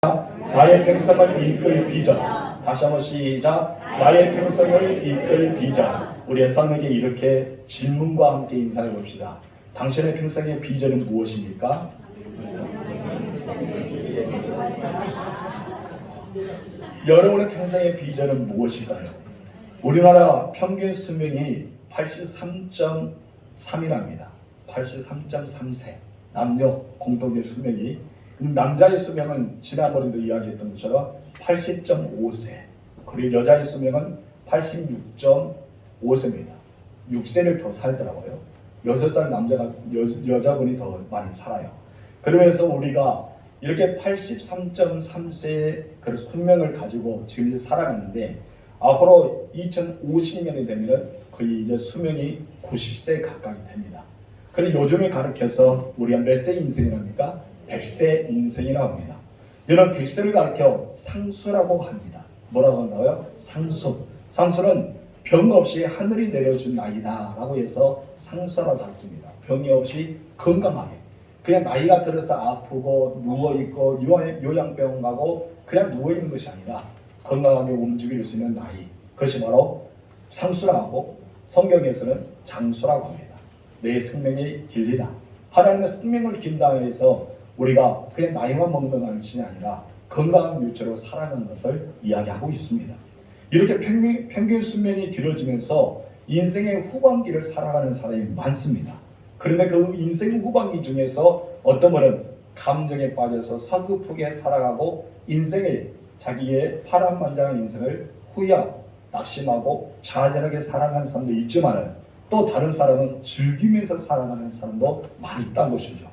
나의 평생을 이끌 비전. 다시 한번 시작. 나의 평생을 이끌 비전. 우리의 성에게 이렇게 질문과 함께 인사해 봅시다. 당신의 평생의 비전은 무엇입니까? 여러분의 평생의 비전은 무엇일까요? 우리나라 평균 수명이 83.3이랍니다. 83.3세. 남녀 공동의 수명이. 남자의 수명은 지난번에도 이야기했던 것처럼 80.5세. 그리고 여자의 수명은 86.5세입니다. 6세를 더 살더라고요. 6살 여자분이 더 많이 살아요. 그러면서 우리가 이렇게 83.3세의 그런 수명을 가지고 지금 살아가는데, 앞으로 2050년이 되면 거의 이제 수명이 90세 가까이 됩니다. 그리고 요즘에 가르쳐서 우리가 몇 세 인생이랍니까? 100세 인생이라고 합니다. 이런 100세를 가르쳐 상수라고 합니다. 뭐라고 한다고요? 상수. 상수는 병 없이 하늘이 내려준 나이다 라고 해서 상수라고 가르칩니다. 병이 없이 건강하게. 그냥 나이가 들어서 아프고 누워있고 요양병 가고 그냥 누워있는 것이 아니라 건강하게 움직일 수 있는 나이. 그것이 바로 상수라고 하고, 성경에서는 장수라고 합니다. 내 생명이 길리다. 하나님의 생명을 긴다 해서 우리가 그냥 나이만 먹는 것이 아니라 건강한 유체로 살아가는 것을 이야기하고 있습니다. 이렇게 평균 수명이 길어지면서 인생의 후반기를 살아가는 사람이 많습니다. 그런데 그 인생 후반기 중에서 어떤 분은 감정에 빠져서 서글프게 살아가고 인생을, 자기의 파란만장한 인생을 후회하고 낙심하고 좌절하게 살아가는 사람도 있지만, 또 다른 사람은 즐기면서 살아가는 사람도 많이 있다는 것이죠.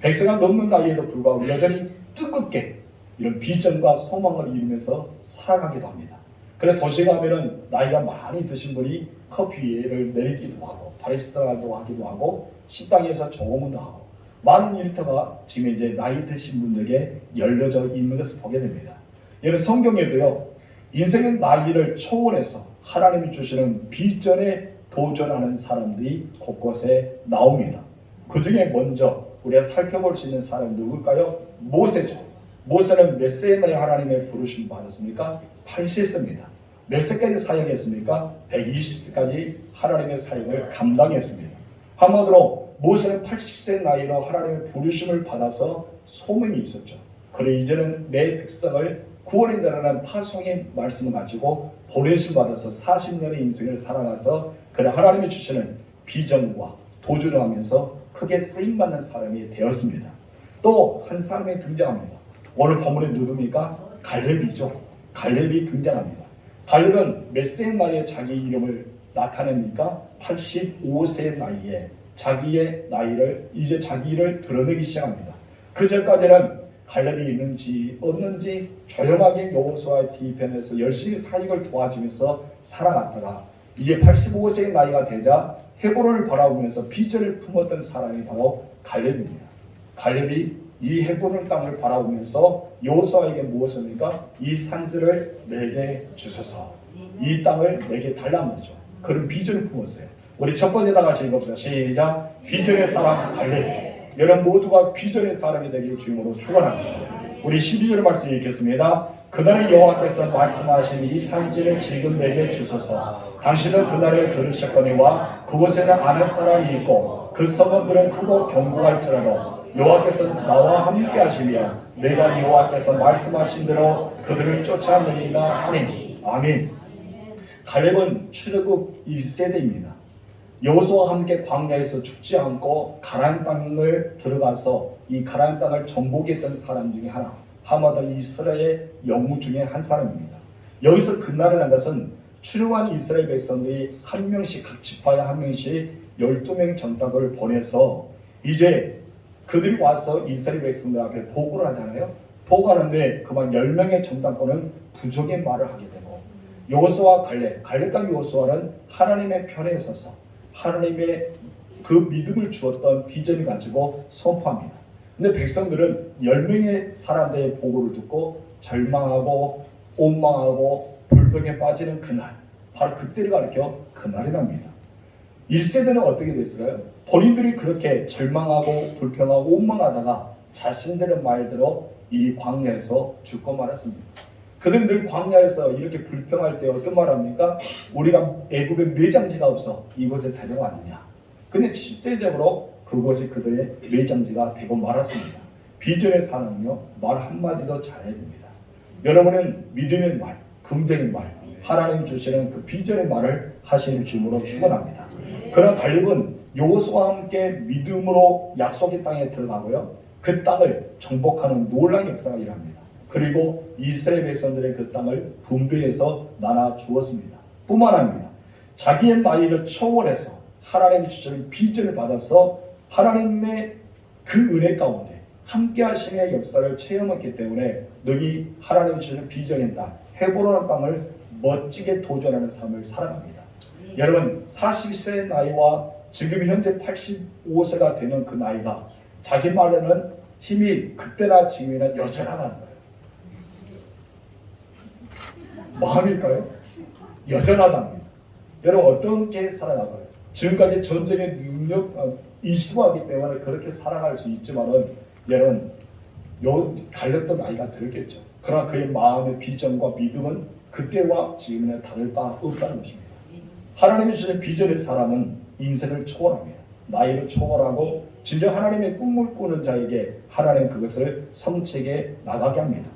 100세가 넘는 나이에도 불구하고 여전히 뜨겁게 이런 비전과 소망을 이루면서 살아가기도 합니다. 그래서 도시 가면은 나이가 많이 드신 분이 커피를 내리기도 하고 바리스타도 하기도 하고 식당에서 조문도 하고 많은 일터가 지금 이제 나이 드신 분들에게 열려져 있는 것을 보게 됩니다. 여러분, 성경에도요, 인생의 나이를 초월해서 하나님이 주시는 비전에 도전하는 사람들이 곳곳에 나옵니다. 그 중에 먼저 우리가 살펴볼 수 있는 사람이 누굴까요? 모세죠. 모세는 몇 세에 나이 하나님의 부르심을 받았습니까? 80세입니다. 몇 세까지 사역했습니까? 120세까지 하나님의 사역을 감당했습니다. 한마디로 모세는 80세 나이로 하나님의 부르심을 받아서 소명이 있었죠. 그래 이제는 내 백성을 구원에 나라는 파송의 말씀을 가지고 보내심 받아서 40년의 인생을 살아가서 그래 하나님이 주시는 비전과 도전을 하면서 크게 쓰임받는 사람이 되었습니다. 또 한 사람이 등장합니다. 오늘 본문에 누굽니까? 갈렙이죠. 갈렙이 등장합니다. 갈렙은 몇 세의 나이에 자기 이름을 나타냅니까? 85세의 나이에 자기의 나이를, 이제 자기를 드러내기 시작합니다. 그 전까지는 갈렙이 있는지 없는지 조용하게 여호수아의 뒤편에서 열심히 사역을 도와주면서 살아갔다가 이제 85세의 나이가 되자 헤브론을 바라보면서 비전을 품었던 사람이 바로 갈렙입니다. 갈렙이 이 헤브론 땅을 바라보면서 여호수아에게 무엇입니까? 이 산들을 내게 주소서, 이 땅을 내게 달라는 거죠. 그런 비전을 품었어요. 우리 첫 번째 다 같이 읽읍시다. 시작. 비전의 사람 갈렙. 여러분 모두가 비전의 사람이 되길 주님으로 축원합니다. 우리 12절 말씀 읽겠습니다. 그날에 여호와께서 말씀하신 이 산지를 지금 내게 주소서. 당신은 그날에 들으셨거니와 그곳에는 아는 사람이 있고 그 성읍들은 크고 견고할지라도 여호와께서 나와 함께 하시며 내가 여호와께서 말씀하신 대로 그들을 쫓아내리라 하니. 아멘. 갈렙은 출애굽 1세대입니다. 여호수아와 함께 광야에서 죽지 않고 가나안 땅을 들어가서 이 가나안 땅을 정복했던 사람 중에 하나, 하마다 이스라엘 영웅 중에 한 사람입니다. 여기서 그날이라는 것은 출애굽한 이스라엘 백성들이 한 명씩, 각 지파에 한 명씩 12명 정탐을 보내서 이제 그들이 와서 이스라엘 백성들 앞에 보고를 하잖아요. 보고하는데 그만 10명의 정탐꾼은 부족의 말을 하게 되고, 여호수아와 갈렙과 여호수아는 하나님의 편에 서서 하나님의 그 믿음을 주었던 비전을 가지고 선포합니다. 근데 백성들은 10명의 사람들의 보고를 듣고 절망하고 원망하고 불평에 빠지는 그날, 바로 그때를 가리켜 그날이랍니다. 1세대는 어떻게 됐을까요? 본인들이 그렇게 절망하고 불평하고 원망하다가 자신들의 말대로 이 광야에서 죽고 말았습니다. 그들은 늘 광야에서 이렇게 불평할 때 어떤 말 합니까? 우리가 애굽에 매장지가 없어 이곳에 데려왔느냐. 근데 실제적으로 그것이 그들의 매장지가 되고 말았습니다. 비전의 사람은요, 말 한마디도 잘해야 됩니다. 여러분은 믿음의 말, 긍정의 말, 하나님 주시는 그 비전의 말을 하시는 주님으로 축원합니다. 그러나 갈렙은 여호수아와 함께 믿음으로 약속의 땅에 들어가고요, 그 땅을 정복하는 놀라운 역사가 일어납니다. 그리고 이스라엘 백성들의 그 땅을 분배해서 나눠 주었습니다. 뿐만 아니라 자기의 나이를 초월해서 하나님이 주시는 비전을 받아서 하나님의 그 은혜 가운데 함께 하심의 역사를 체험했기 때문에 너희 하나님이 주시는 비전의 땅, 헤브론 땅을 멋지게 도전하는 삶을 살아갑니다. 여러분, 40세 나이와 지금 현재 85세가 되는 그 나이가 자기 말에는 힘이 그때나 지금이나 여전하다는 거예요. 마음일까요? 여전하답니다. 여러분, 어떻게 살아가고요? 지금까지 전쟁의 능력 이수하기 때문에 그렇게 살아갈 수 있지만은 여러분, 갈렙도 나이가 들었겠죠. 그러나 그의 마음의 비전과 믿음은 그때와 지금은 다를 바 없다는 것입니다. 하나님이 주신 비전의 사람은 인생을 초월합니다. 나이를 초월하고 진정 하나님의 꿈을 꾸는 자에게 하나님 그것을 성취하게 나가게 합니다.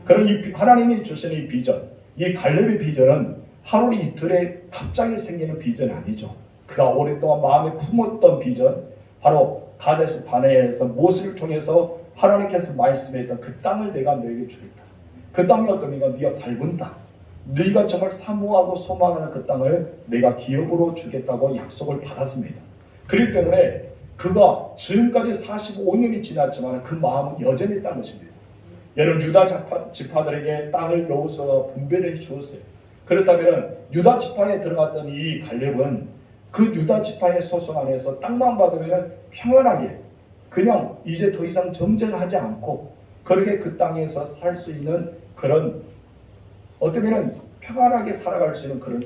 그런 이 하나님이 주시는 이 비전, 이 갈렙의 비전은 하루 이틀에 갑자기 생기는 비전이 아니죠. 그가 오랫동안 마음에 품었던 비전, 바로 가데스 바네아에서 모세를 통해서 하나님께서 말씀했던 그 땅을 내가 너에게 주겠다. 그 땅이 어떠니까 네가 밟은 땅, 네가 정말 사모하고 소망하는 그 땅을 내가 기업으로 주겠다고 약속을 받았습니다. 그렇기 때문에 그가 지금까지 45년이 지났지만 그 마음은 여전히 있다는 것입니다. 여러분, 유다 지파들에게 땅을 여호수아가 분배를 해 주었어요. 그렇다면 유다 지파에 들어갔던 이 갈렙은 그 유다 지파의 소속 안에서 땅만 받으면 평안하게 그냥 이제 더 이상 전쟁하지 않고 그렇게 그 땅에서 살 수 있는 그런 어쩌면 평안하게 살아갈 수 있는 그런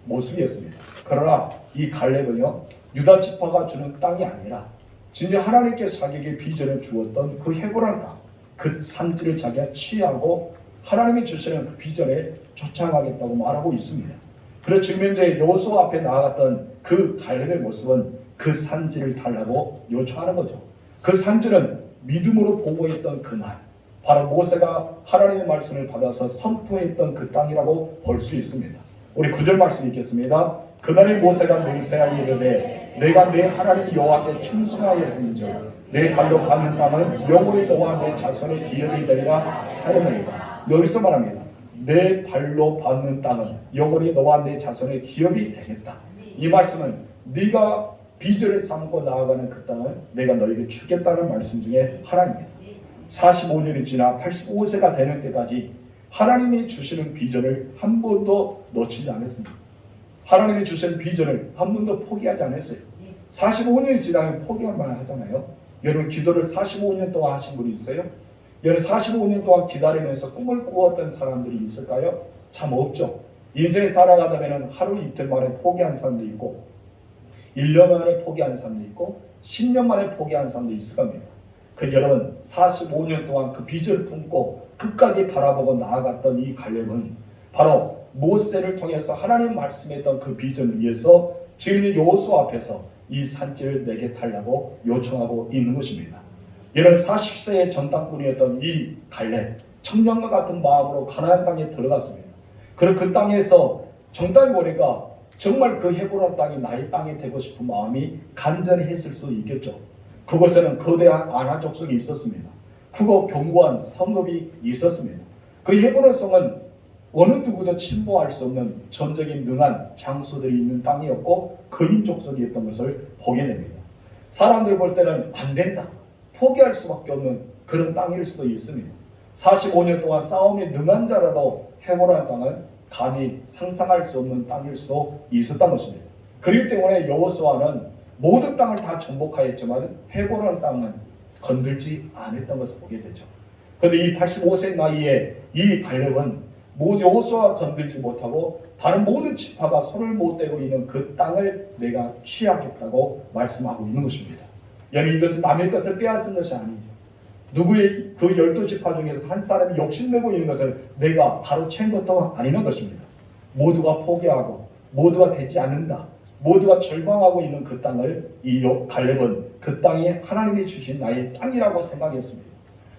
모습이었습니다. 그러나 이 갈렙은요, 유다 지파가 주는 땅이 아니라 진짜 하나님께서 자기에게 비전을 주었던 그 헤브론 땅, 그 산지를 자기가 취하고 하나님이 주시는 그 비전에 쫓아가겠다고 말하고 있습니다. 그래서 지금 현재 여호수아 앞에 나아갔던 그 갈렙의 모습은 그 산지를 달라고 요청하는 거죠. 그 산지는 믿음으로 보고했던 그날, 바로 모세가 하나님의 말씀을 받아서 선포했던 그 땅이라고 볼 수 있습니다. 우리 9절 말씀 읽겠습니다. 그날에 모세가 맹세하여 이르되 내가 내 하나님 여호와께 충성하였음인즉 내 발로 밟는 땅은 영원히 너와 내 자손의 기업이 되리라 하였나이다. 여기서 말합니다. 내 발로 밟는 땅은 영원히 너와 내 자손의 기업이 되겠다. 이 말씀은 네가 비전을 삼고 나아가는 그 땅을 내가 너에게 주겠다는 말씀 중에 하나입니다. 45년이 지나 85세가 되는 때까지 하나님이 주시는 비전을 한 번도 놓치지 않았습니다. 하나님이 주신 비전을 한 번도 포기하지 않았어요. 45년이 지나면 포기할 만 하잖아요. 여러분, 기도를 45년 동안 하신 분이 있어요? 여러분, 45년 동안 기다리면서 꿈을 꾸었던 사람들이 있을까요? 참 없죠. 인생 살아가다면 하루 이틀 만에 포기한 사람도 있고 1년 만에 포기한 사람도 있고 10년 만에 포기한 사람도 있을 겁니다. 그 여러분, 45년 동안 그 비전을 품고 끝까지 바라보고 나아갔던 이 갈렙은 바로 모세를 통해서 하나님 말씀했던 그 비전을 위해서 지금 여호수아 앞에서 이 산지를 내게 달라고 요청하고 있는 것입니다. 이런 40세의 전당꾼이었던 이 갈렙, 청년과 같은 마음으로 가나안 땅에 들어갔습니다. 그리고 그 땅에서 정답이 보니까 정말 그 헤브론 땅이 나의 땅이 되고 싶은 마음이 간절했을 수도 있겠죠. 그곳에는 거대한 아나 족속이 있었습니다. 크고 견고한 성읍이 있었습니다. 그 헤브론 성은 어느 누구도 침범할 수 없는 전적인 능한 장수들이 있는 땅이었고 거민 족속이었던 것을 보게 됩니다. 사람들 볼 때는 안 된다, 포기할 수밖에 없는 그런 땅일 수도 있습니다. 45년 동안 싸움에 능한 자라도 헤브론 땅은 감히 상상할 수 없는 땅일 수도 있었던 것입니다. 그렇기 때문에 여호수아는 모든 땅을 다 정복하였지만 헤브론 땅은 건들지 않았던 것을 보게 되죠. 그런데 이 85세 나이에 이 갈렙은 여호수아가 건들지 못하고 다른 모든 지파가 손을 못 대고 있는 그 땅을 내가 취하겠다고 말씀하고 있는 것입니다. 여러분, 이것은 남의 것을 빼앗은 것이 아니죠. 누구의 그 12지파 중에서 한 사람이 욕심내고 있는 것을 내가 가로챈 것도 아니는 것입니다. 모두가 포기하고 모두가 되지 않는다. 모두가 절망하고 있는 그 땅을 이 갈렙은 그 땅이 하나님이 주신 나의 땅이라고 생각했습니다.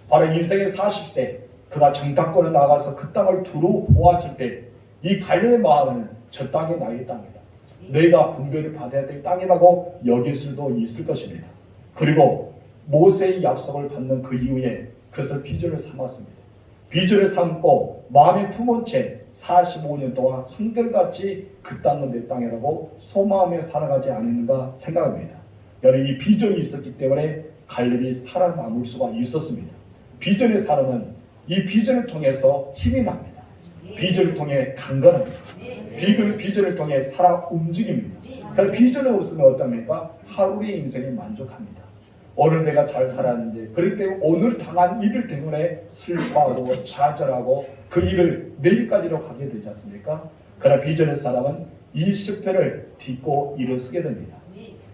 바로 인생의 40세 그가 정탐꾼에 나가서 그 땅을 두루 보았을 때 이 갈렙의 마음은 저 땅이 나의 땅이다. 내가 분별을 받아야 될 땅이라고 여길 수도 있을 것입니다. 그리고 모세의 약속을 받는 그 이후에 그것을 비전을 삼았습니다. 비전을 삼고 마음에 품은 채 45년 동안 한결같이 그 땅은 내 땅이라고 소마음에 살아가지 않았는가 생각합니다. 여러분 이 비전이 있었기 때문에 갈렙이 살아남을 수가 있었습니다. 비전의 사람은 이 비전을 통해서 힘이 납니다. 비전을 통해 강건합니다. 비전을 통해 살아 움직입니다. 그래서 비전이 없으면 어떻습니까? 하루의 인생에 만족합니다. 오늘 내가 잘 살았는데 그렇기 때문에 오늘 당한 일 때문에 슬퍼하고 좌절하고 그 일을 내일까지로 가게 되지 않습니까? 그러나 비전의 사람은 이 실패를 딛고 일어서게 됩니다.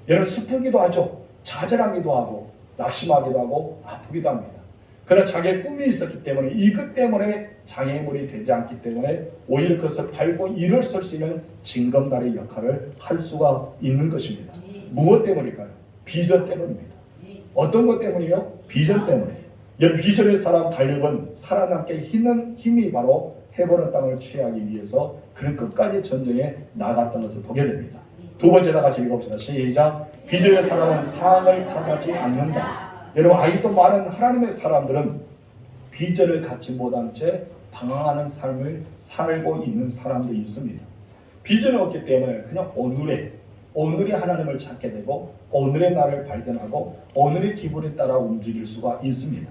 여러분 슬프기도 하죠. 좌절하기도 하고 낙심하기도 하고 아프기도 합니다. 그러나 자기의 꿈이 있었기 때문에 이것 때문에 장애물이 되지 않기 때문에 오히려 그것을 밟고 일어설 수 있는 징검다리 역할을 할 수가 있는 것입니다. 무엇 때문일까요? 비전 때문입니다. 어떤 것 때문이요? 비전 때문에. 여러분 비전의 사람 갈렙은 살아남게 힘이 바로 헤브론 땅을 취하기 위해서 그는 끝까지 전쟁에 나갔던 것을 보게 됩니다. 두 번째 다 같이 읽어봅시다. 시작. 비전의 사람은 상황을 탓하지 않는다. 여러분 아직도 많은 하나님의 사람들은 비전을 갖지 못한 채 방황하는 삶을 살고 있는 사람들이 있습니다. 비전이 없기 때문에 그냥 오늘의 하나님을 찾게 되고 오늘의 나를 발견하고 오늘의 기분에 따라 움직일 수가 있습니다.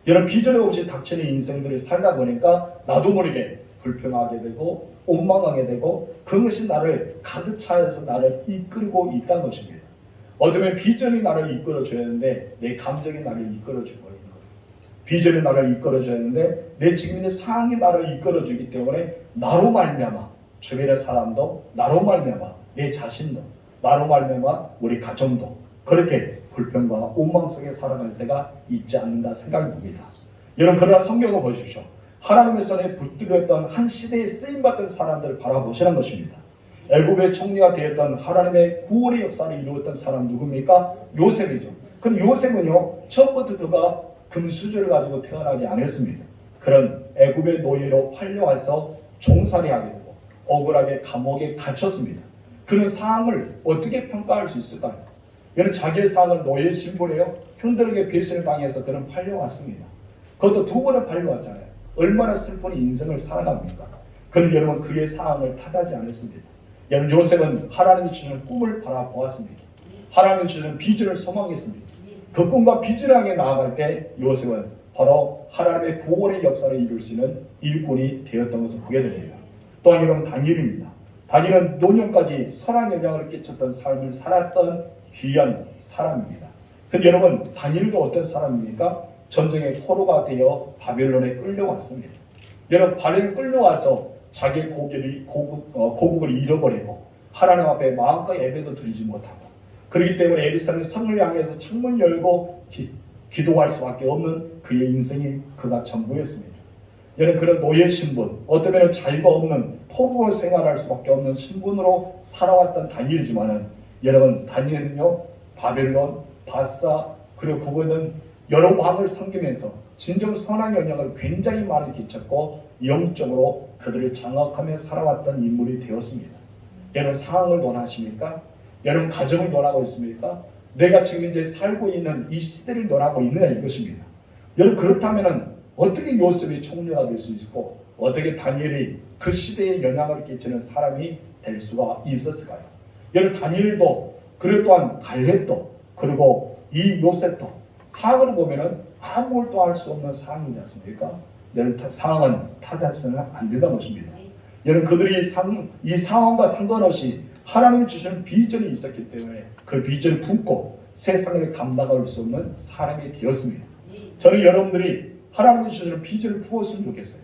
이런 비전이 없이 닥치는 인생들을 살다 보니까 나도 모르게 불평하게 되고 원망하게 되고 그것이 나를 가득 차여서 나를 이끌고 있다는 것입니다. 어쩌면 비전이 나를 이끌어줘야 하는데 내 감정이 나를 이끌어주고 있는 거예요. 비전이 나를 이끌어줘야 하는데 내 지금의 상황이 나를 이끌어주기 때문에 나로 말미암아 주변의 사람도 나로 말미암아 내 자신도 나로 말미암아 우리 가정도 그렇게 불평과 원망 속에 살아갈 때가 있지 않는가 생각이 듭니다. 여러분 그러나 성경을 보십시오. 하나님의 손에 붙들렸던 한 시대에 쓰임받던 사람들을 바라보시는 것입니다. 애굽의 총리가 되었던 하나님의 구원의 역사를 이루었던 사람 누굽니까? 요셉이죠. 그럼 요셉은요 처음부터 그가 금수저를 가지고 태어나지 않았습니다. 그런 애굽의 노예로 팔려와서 종살이하게 되고 억울하게 감옥에 갇혔습니다. 그런 상황을 어떻게 평가할 수 있을까요? 여러분 자기의 상황을 노예 신분이에요. 형들에게 배신을 당해서 그는 팔려왔습니다. 그것도 두 번을 팔려왔잖아요. 얼마나 슬픈 인생을 살아갑니까? 그는 여러분 그의 상황을 탓하지 않았습니다. 여러분 요셉은 하나님이 주는 꿈을 바라보았습니다. 하나님이 주는 비전을 소망했습니다. 그 꿈과 비전을 향해 나아갈 때 요셉은 바로 하나님의 구원의 역사를 이룰 수 있는 일꾼이 되었던 것을 보게 됩니다. 또한 여러분 다니엘입니다. 다니엘은 노년까지 선한 영향을 끼쳤던 삶을 살았던 귀한 사람입니다. 근데 여러분 다니엘도 어떤 사람입니까? 전쟁의 포로가 되어 바벨론에 끌려왔습니다. 여러분 바벨론에 끌려와서 자기의 고국을 잃어버리고 하나님 앞에 마음껏 예배도 드리지 못하고 그렇기 때문에 예루살렘 성을 향해서 창문 열고 기도할 수밖에 없는 그의 인생이 그가 전부였습니다. 여러분 그런 노예 신분, 어쩌면 자유가 없는 포로로 생활할 수밖에 없는 신분으로 살아왔던 다니엘이지만은 여러분 다니엘은요 바벨론, 바사 그리고 그거는 여러 왕을 섬기면서 진정 선한 영향을 굉장히 많이 끼쳤고 영적으로 그들을 장악하며 살아왔던 인물이 되었습니다. 여러분 상황을 논하십니까? 여러분 가정을 논하고 있습니까? 내가 지금 이제 살고 있는 이 시대를 논하고 있느냐 이것입니다. 여러분 그렇다면 어떻게 요셉이 총리가 될 수 있고 어떻게 다니엘이 그 시대에 영향을 끼치는 사람이 될 수가 있었을까요? 여러분 다니엘도 그리고 또한 갈렙도 그리고 이 요셉도 상황을 보면은 아무것도 할 수 없는 상황이지 않습니까? 여러분 상황은 탓해서는 안 된다는 것입니다. 여러분 그들이 이 상황과 상관없이 하나님이 주시는 비전이 있었기 때문에 그 비전을 품고 세상을 감당할 수 없는 사람이 되었습니다. 저는 여러분들이 하나님이 주시는 비전을 품었으면 좋겠어요.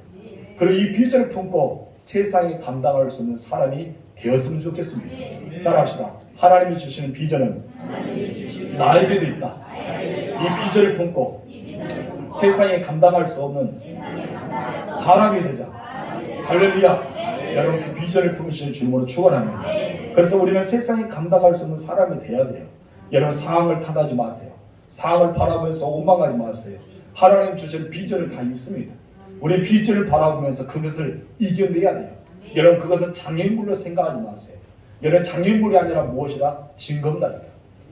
그리고 이 비전을 품고 세상에 감당할 수 없는 사람이 되었으면 좋겠습니다. 따라합시다. 하나님이 주시는 비전은 나에게도 있다. 이 비전을 품고 세상에 감당할 수 없는 사람이 되자. 할렐루야. 여러분 그 비전을 품으시는 주님으로 축원합니다. 그래서 우리는 세상에 감당할 수 없는 사람이 돼야 돼요. 여러분 상황을 탓하지 마세요. 상황을 바라보면서 원망하지 마세요. 하나님 주신 비전은 다 있습니다. 우리 비전을 바라보면서 그것을 이겨내야 돼요. 여러분 그것은 장애물로 생각하지 마세요. 여러분 장애물이 아니라 무엇이다? 징검다리다.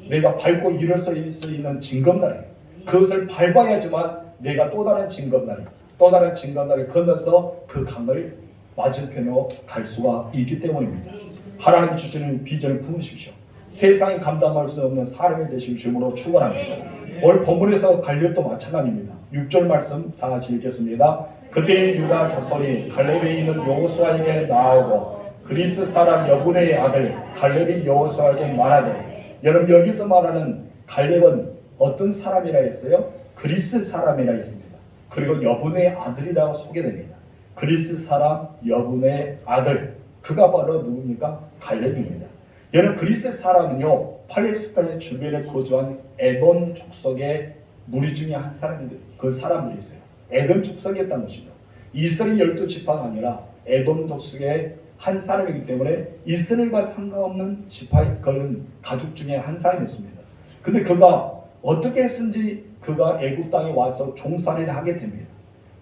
내가 밟고 일을 수 있는 징검다리. 그것을 밟아야지만 내가 또 다른 징검다리를 건너서 그 강을 맞은편으로 갈 수가 있기 때문입니다. 하나님이 주시는 비전을 품으십시오. 세상이 감당할 수 없는 사람이 되실 주님으로 축원합니다. 오늘 본문에서 갈렙도 마찬가지입니다. 6절 말씀 다 같이 읽겠습니다. 그때 유다 자손이 갈렙에 있는 여호수아에게 나아오고 그리스 사람 여분의 아들 갈렙이 여호수아에게 말하되, 여러분 여기서 말하는 갈렙은 어떤 사람이라 했어요? 그리스 사람이라 했습니다. 그리고 여분의 아들이라고 소개됩니다. 그리스 사람 여분의 아들, 그가 바로 누굽니까? 갈렙입니다. 여러분 그리스 사람은요 팔레스타인 주변에 거주한 에돔 족속의 무리 중에 한 사람인데 그 사람들이 있어요. 에돔 족속이었다는 것이죠. 이스라엘 12지파가 아니라 에돔 족속의 한 사람이기 때문에 이스라엘과 상관없는 지파에 걸린 가족 중에 한 사람이었습니다. 근데 그가 어떻게 했는지 그가 애굽 땅에 와서 종살이를 하게 됩니다.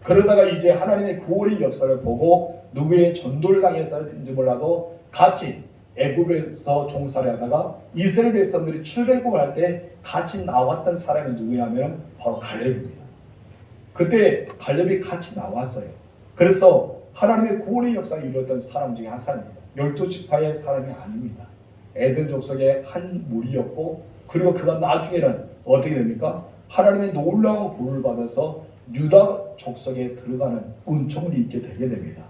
그러다가 이제 하나님의 구원의 역사를 보고 누구의 전도를 당했는지 몰라도 같이 애굽에서 종살이하다가 이스라엘 백성들이 출애굽할 때 같이 나왔던 사람이 누구냐면 바로 갈렙입니다. 그때 갈렙이 같이 나왔어요. 그래서 하나님의 구원의 역사를 이루었던 사람 중에 한 사람입니다. 12지파의 사람이 아닙니다. 에덴 족속의 한 무리였고, 그리고 그가 나중에는 어떻게 됩니까? 하나님의 놀라운 구원을 받아서 유다 족속에 들어가는 은총을 입게 되게 됩니다.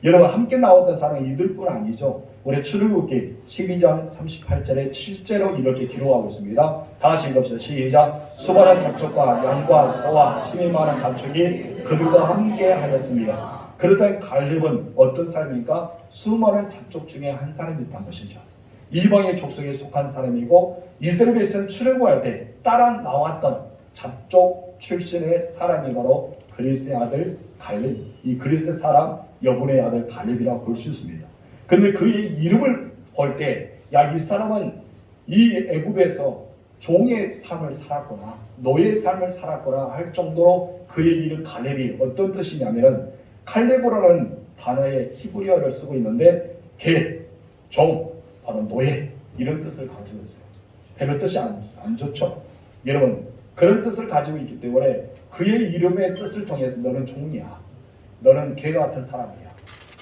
여러분 함께 나왔던 사람은 이들뿐 아니죠. 우리 출애굽기 12장 38절에 실제로 이렇게 기록하고 있습니다. 다 같이 읽읍시다. 시작. 수많은 잡초과 양과 소와 힘이 많은 가축이 그들과 함께 하였습니다. 그렇다면 갈렙은 어떤 사람입니까? 수많은 잡족 중에 한 사람이었던 것이죠. 이방의 족속에 속한 사람이고 이스라엘 백성 출애굽할 때 따라 나왔던 잡족 출신의 사람이 바로 그리스의 아들 갈렙, 이 그리스 사람 여분의 아들 갈렙이라고 볼 수 있습니다. 근데 그의 이름을 볼 때, 야, 이 사람은 이 애굽에서 종의 삶을 살았거나 노예의 삶을 살았거나 할 정도로 그의 이름 갈렙이 어떤 뜻이냐면은 칼레보라는 단어의 히브리어를 쓰고 있는데 개, 종, 바로 노예 이런 뜻을 가지고 있어요. 별로 뜻이 안 좋죠. 여러분 그런 뜻을 가지고 있기 때문에 그의 이름의 뜻을 통해서 너는 종이야, 너는 개 같은 사람이야,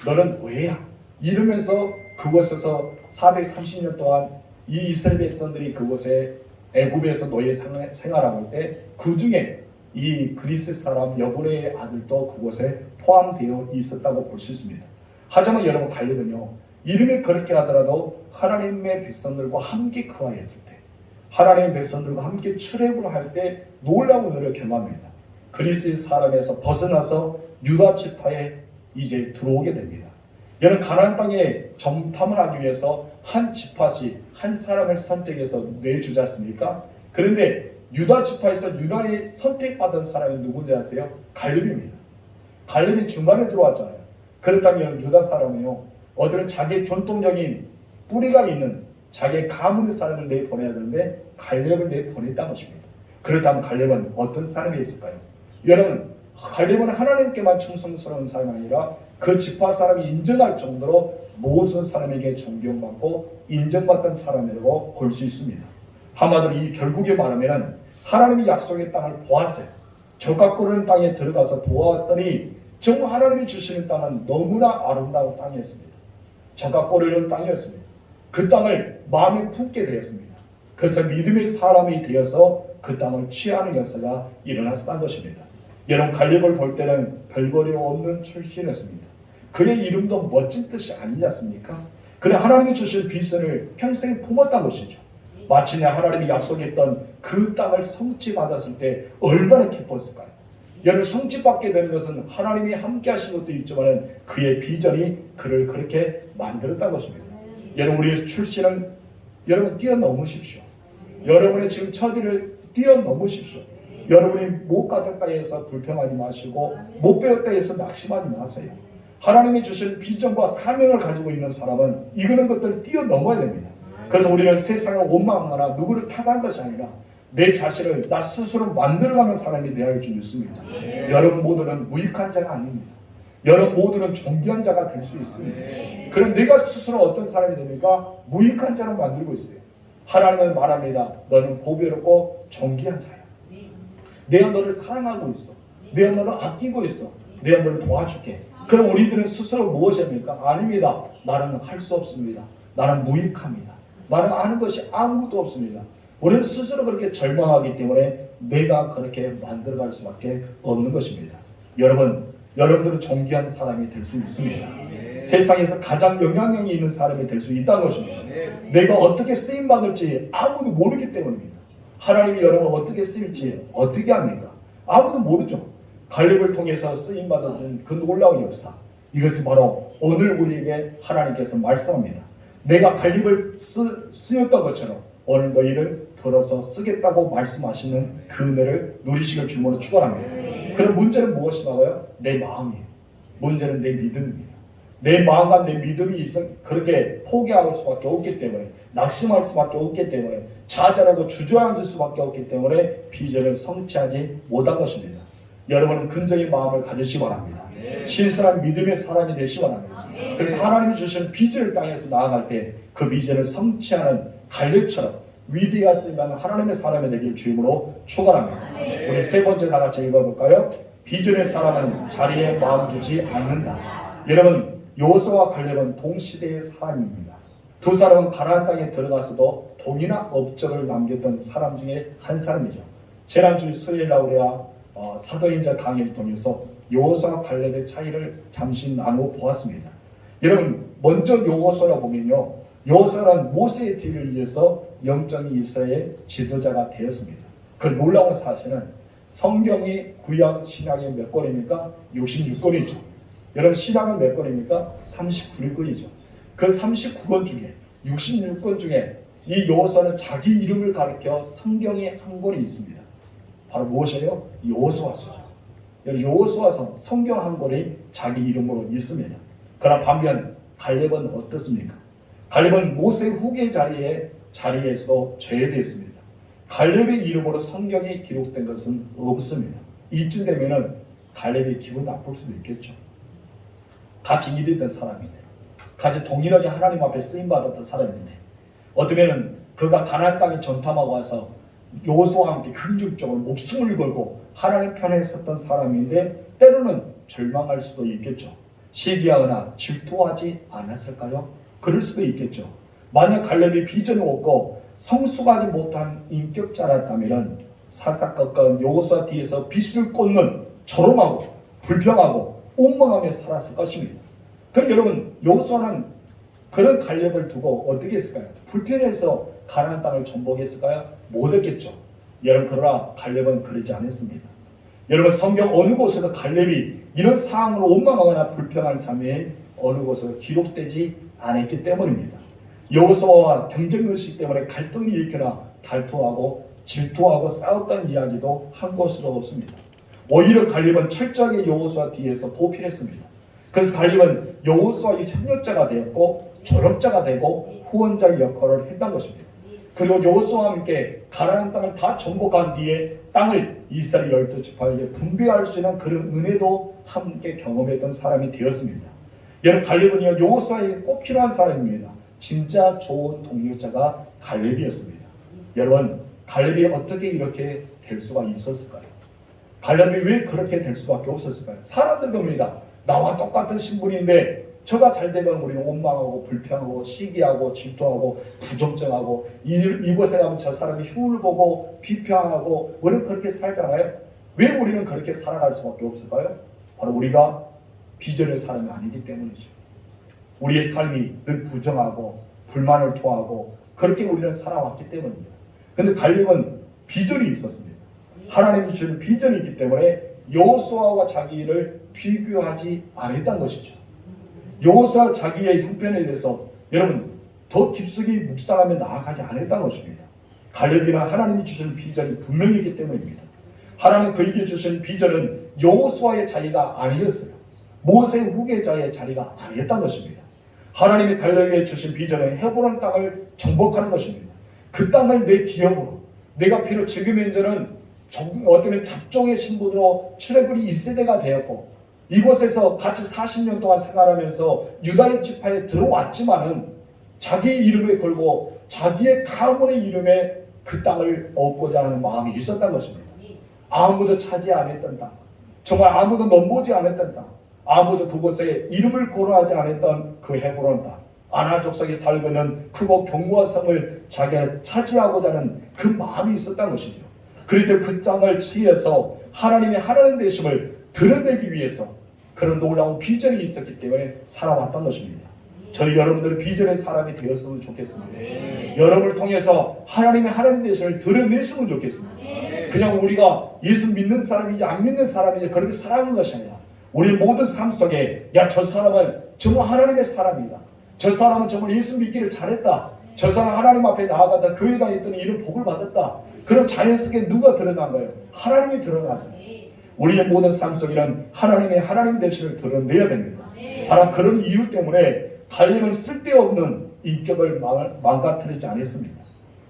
너는 노예야 이러면서 그곳에서 430년 동안 이 이스라엘 백성들이 그곳에 애굽에서 노예 생활하고 할 때 그 중에 이 그리스 사람 여분의 아들도 그곳에 포함되어 있었다고 볼 수 있습니다. 하지만 여러분 갈렙은요 이름이 그렇게 하더라도 하나님의 백성들과 함께 거하였을 때, 하나님의 백성들과 함께 출애굽을 할 때 놀라운 은혜를 경험합니다. 그리스의 사람에서 벗어나서 유다 지파에 이제 들어오게 됩니다. 여러분 가나안 땅에 정탐을 하기 위해서 한 지파씩 한 사람을 선택해서 내주지 않습니까? 그런데 유다 지파에서 유난히 선택받은 사람이 누군지 아세요? 갈렙입니다. 갈렙이 중간에 들어왔잖아요. 그렇다면 유다 사람이요 어들은 자기 전통적인 뿌리가 있는 자기의 가문의 사람을 내보내야 되는데 갈렙을 내보냈다는 것입니다. 그렇다면 갈렙은 어떤 사람이었을까요? 여러분 갈렙은 하나님께만 충성스러운 사람이 아니라 그 지파 사람이 인정할 정도로 모든 사람에게 존경받고 인정받던 사람이라고 볼 수 있습니다. 한마디로 이 결국에 말하면 하나님이 약속의 땅을 보았어요. 적각고르는 땅에 들어가서 보았더니 정말 하나님이 주시는 땅은 너무나 아름다운 땅이었습니다. 적각고르는 땅이었습니다. 그 땅을 마음에 품게 되었습니다. 그래서 믿음의 사람이 되어서 그 땅을 취하는 역사가 일어났던 것입니다. 여러분 갈렙을 볼 때는 별거리 없는 출신이었습니다. 그의 이름도 멋진 뜻이 아니지 않습니까? 그래 하나님이 주신 비전을 평생 품었던 것이죠. 마침내 하나님이 약속했던 그 땅을 성취받았을 때 얼마나 기뻤을까요? 여러분 성취받게 되는 것은 하나님이 함께 하신 것도 있지만 그의 비전이 그를 그렇게 만들었다는 것입니다. 여러분 우리의 출신은 여러분 뛰어넘으십시오. 여러분의 지금 처지를 뛰어넘으십시오. 여러분이 못 가졌다 해서 불평하지 마시고 못 배웠다 해서 낙심하지 마세요. 하나님이 주신 비전과 사명을 가지고 있는 사람은 이런 것들을 뛰어넘어야 됩니다. 그래서 우리는 세상을 원망하거나 누구를 탓한 것이 아니라 내 자신을 나 스스로 만들어가는 사람이 되어야 할 줄 믿습니다. 여러분 모두는 무익한 자가 아닙니다. 여러분 모두는 존귀한 자가 될 수 있습니다. 그럼 내가 스스로 어떤 사람이 됩니까? 무익한 자로 만들고 있어요. 하나님은 말합니다. 너는 보배롭고 존귀한 자야. 내가 너를 사랑하고 있어. 내가 너를 아끼고 있어. 내가 너를 도와줄게. 그럼 우리들은 스스로 무엇입니까? 아닙니다. 나는 할 수 없습니다. 나는 무익합니다. 나는 아는 것이 아무것도 없습니다. 우리는 스스로 그렇게 절망하기 때문에 내가 그렇게 만들어갈 수밖에 없는 것입니다. 여러분들은 존귀한 사람이 될 수 있습니다. 세상에서 가장 영향력이 있는 사람이 될 수 있다는 것입니다. 내가 어떻게 쓰임받을지 아무도 모르기 때문입니다. 하나님이 여러분을 어떻게 쓰일지 어떻게 합니까? 아무도 모르죠. 갈렙을 통해서 쓰임받은 그 놀라운 역사, 이것이 바로 오늘 우리에게 하나님께서 말씀합니다. 내가 갈렙을 쓰였던 것처럼 오늘 너희를 들어서 쓰겠다고 말씀하시는 그 은혜를 누리시길 주님으로 축원합니다. 그럼 문제는 무엇이라고요? 내 마음이에요. 문제는 내 믿음입니다. 내 마음과 내 믿음이 그렇게 포기할 수밖에 없기 때문에, 낙심할 수밖에 없기 때문에, 좌절하고 주저앉을 수밖에 없기 때문에 비전을 성취하지 못한 것입니다. 여러분은 긍정의 마음을 가지시기 바랍니다. 신선한 믿음의 사람이 되시기 바랍니다. 그래서 하나님이 주신 비전을 땅에서 나아갈 때 그 비전을 성취하는 갈렙처럼 위대하시면 하나님의 사람이 되길 주임으로 축원합니다. 우리 세 번째 다 같이 읽어볼까요? 비전의 사람은 자리에 마음 두지 않는다. 여러분, 여호수아와 갈렙은 동시대의 사람입니다. 두 사람은 가나안 땅에 들어가서도 돈이나 업적을 남겼던 사람 중에 한 사람이죠. 지난주 수요일 날 우리가 사도행전 강의를 통해서 여호수아와 갈렙의 차이를 잠시 나누어 보았습니다. 여러분, 먼저 여호수아를 보면요, 여호수아는 모세의 뒤를 이어서 영적인 이스라엘의 지도자가 되었습니다. 그 놀라운 사실은 성경이 구약 신약의 몇 권입니까? 66권이죠. 여러분, 신약은 몇 권입니까? 39권이죠. 그 39권 중에 66권 중에 이 여호수아는 자기 이름을 가리켜 성경에 한 권이 있습니다. 바로 무엇이에요? 여호수아서죠. 여호수아서 성경 한 권이 자기 이름으로 있습니다. 그러나 반면 갈렙은 어떻습니까? 갈렙은 모세 후계 자리에서 제외되었습니다. 갈렙의 이름으로 성경에 기록된 것은 없습니다. 이쯤 되면은 갈렙이 기분 나쁠 수도 있겠죠. 같이 일했던 사람인데, 같이 동일하게 하나님 앞에 쓰임받았던 사람인데, 어쩌면은 그가 가나안 땅에 전탐하고 와서 여호수아와 함께 긍정적으로 목숨을 걸고 하나님 편에 섰던 사람인데 때로는 절망할 수도 있겠죠. 시기하거나 질투하지 않았을까요? 그럴 수도 있겠죠. 만약 갈렙이 비전이 없고 성숙하지 못한 인격자였다면 사사건건 여호수아 뒤에서 빛을 꽂는 조롱하고 불평하고 옹망하며 살았을 것입니다. 그럼 여러분, 여호수아는 그런 갈렙을 두고 어떻게 했을까요? 불편해서 가나안 땅을 정복했을까요? 못했겠죠. 여러분, 그러나 갈렙은 그러지 않았습니다. 여러분, 성경 어느 곳에도 갈렙이 이런 상황으로 원망하거나 불평하는 장면이 어느 곳에도 기록되지 않았기 때문입니다. 여호수아와 경쟁의식 때문에 갈등이 일으켜나 다투하고 질투하고 싸웠다는 이야기도 한 곳으로 없습니다. 오히려 갈렙은 철저하게 여호수아 뒤에서 보필했습니다. 그래서 갈렙은 여호수아의 협력자가 되었고 조력자가 되고 후원자의 역할을 했던 것입니다. 그리고 여호수아와 함께 가나안 땅을 다 정복한 뒤에 땅을 이스라엘 12지파에게 분배할 수 있는 그런 은혜도 함께 경험했던 사람이 되었습니다. 여러분, 갈렙은요, 여호수아에게 꼭 필요한 사람입니다. 진짜 좋은 동료자가 갈렙이었습니다. 여러분, 갈렙이 어떻게 이렇게 될 수가 있었을까요? 갈렙이 왜 그렇게 될 수밖에 없었을까요? 사람들 봅니다. 나와 똑같은 신분인데 저가 잘 되면 우리는 원망하고 불평하고 시기하고 질투하고 부정정하고 이곳에 가면 저 사람이 흉을 보고 비평하고 우리는 그렇게 살잖아요. 왜 우리는 그렇게 살아갈 수밖에 없을까요? 바로 우리가 비전의 사람이 아니기 때문이죠. 우리의 삶이 늘 부정하고 불만을 토하고 그렇게 우리는 살아왔기 때문입니다. 그런데 갈렙은 비전이 있었습니다. 하나님이 주신 비전이 있기 때문에 여호수아와 자기 일을 비교하지 않았던 것이죠. 여호수아 자기의 형편에 대해서 여러분 더 깊숙이 묵상하며 나아가지 않았던 것입니다. 갈렙이나 하나님이 주신 비전이 분명히 있기 때문입니다. 하나님 그에게 주신 비전은 여호수아의 자리가 아니었어요. 모세 후계자의 자리가 아니었던 것입니다. 하나님이 갈렙에게 주신 비전은 헤브론 땅을 정복하는 것입니다. 그 땅을 내 기업으로, 내가 비록 지금 현재는 어떤 잡종의 신분으로 출애굽이 1세대가 되었고 이곳에서 같이 40년 동안 생활하면서 유다의 지파에 들어왔지만은 자기의 이름에 걸고 자기의 가문의 이름에 그 땅을 얻고자 하는 마음이 있었던 것입니다. 아무도 차지 안 했던 땅, 정말 아무도 넘보지 않았던 땅, 아무도 그곳에 이름을 거론하지 않았던 그 헤브론 땅, 아나 족속이 살고 있는 크고 견고한 성을 자기가 차지하고자 하는 그 마음이 있었던 것이죠. 그런데 그 땅을 취해서 하나님의 하나님 되심을 드러내기 위해서 그런 놀라운 비전이 있었기 때문에 살아왔던 것입니다. 저희 여러분들은 비전의 사람이 되었으면 좋겠습니다. 여러분을 통해서 하나님의 하나님 되심을 드러냈으면 좋겠습니다. 그냥 우리가 예수 믿는 사람이지 안 믿는 사람이지 그렇게 살아가는 것이 아니라 우리 모든 삶 속에 야, 저 사람은 정말 하나님의 사람이다. 저 사람은 정말 예수 믿기를 잘했다. 저 사람 하나님 앞에 나아가다 교회 다녔더니 이런 복을 받았다. 그럼 자연스럽게 누가 드러난 거예요? 하나님이 드러나죠. 우리의 모든 삶 속에는 하나님의 하나님 되심을 드러내야 됩니다. 바로 그런 이유 때문에 갈렙은 쓸데없는 인격을 망가뜨리지 않았습니다.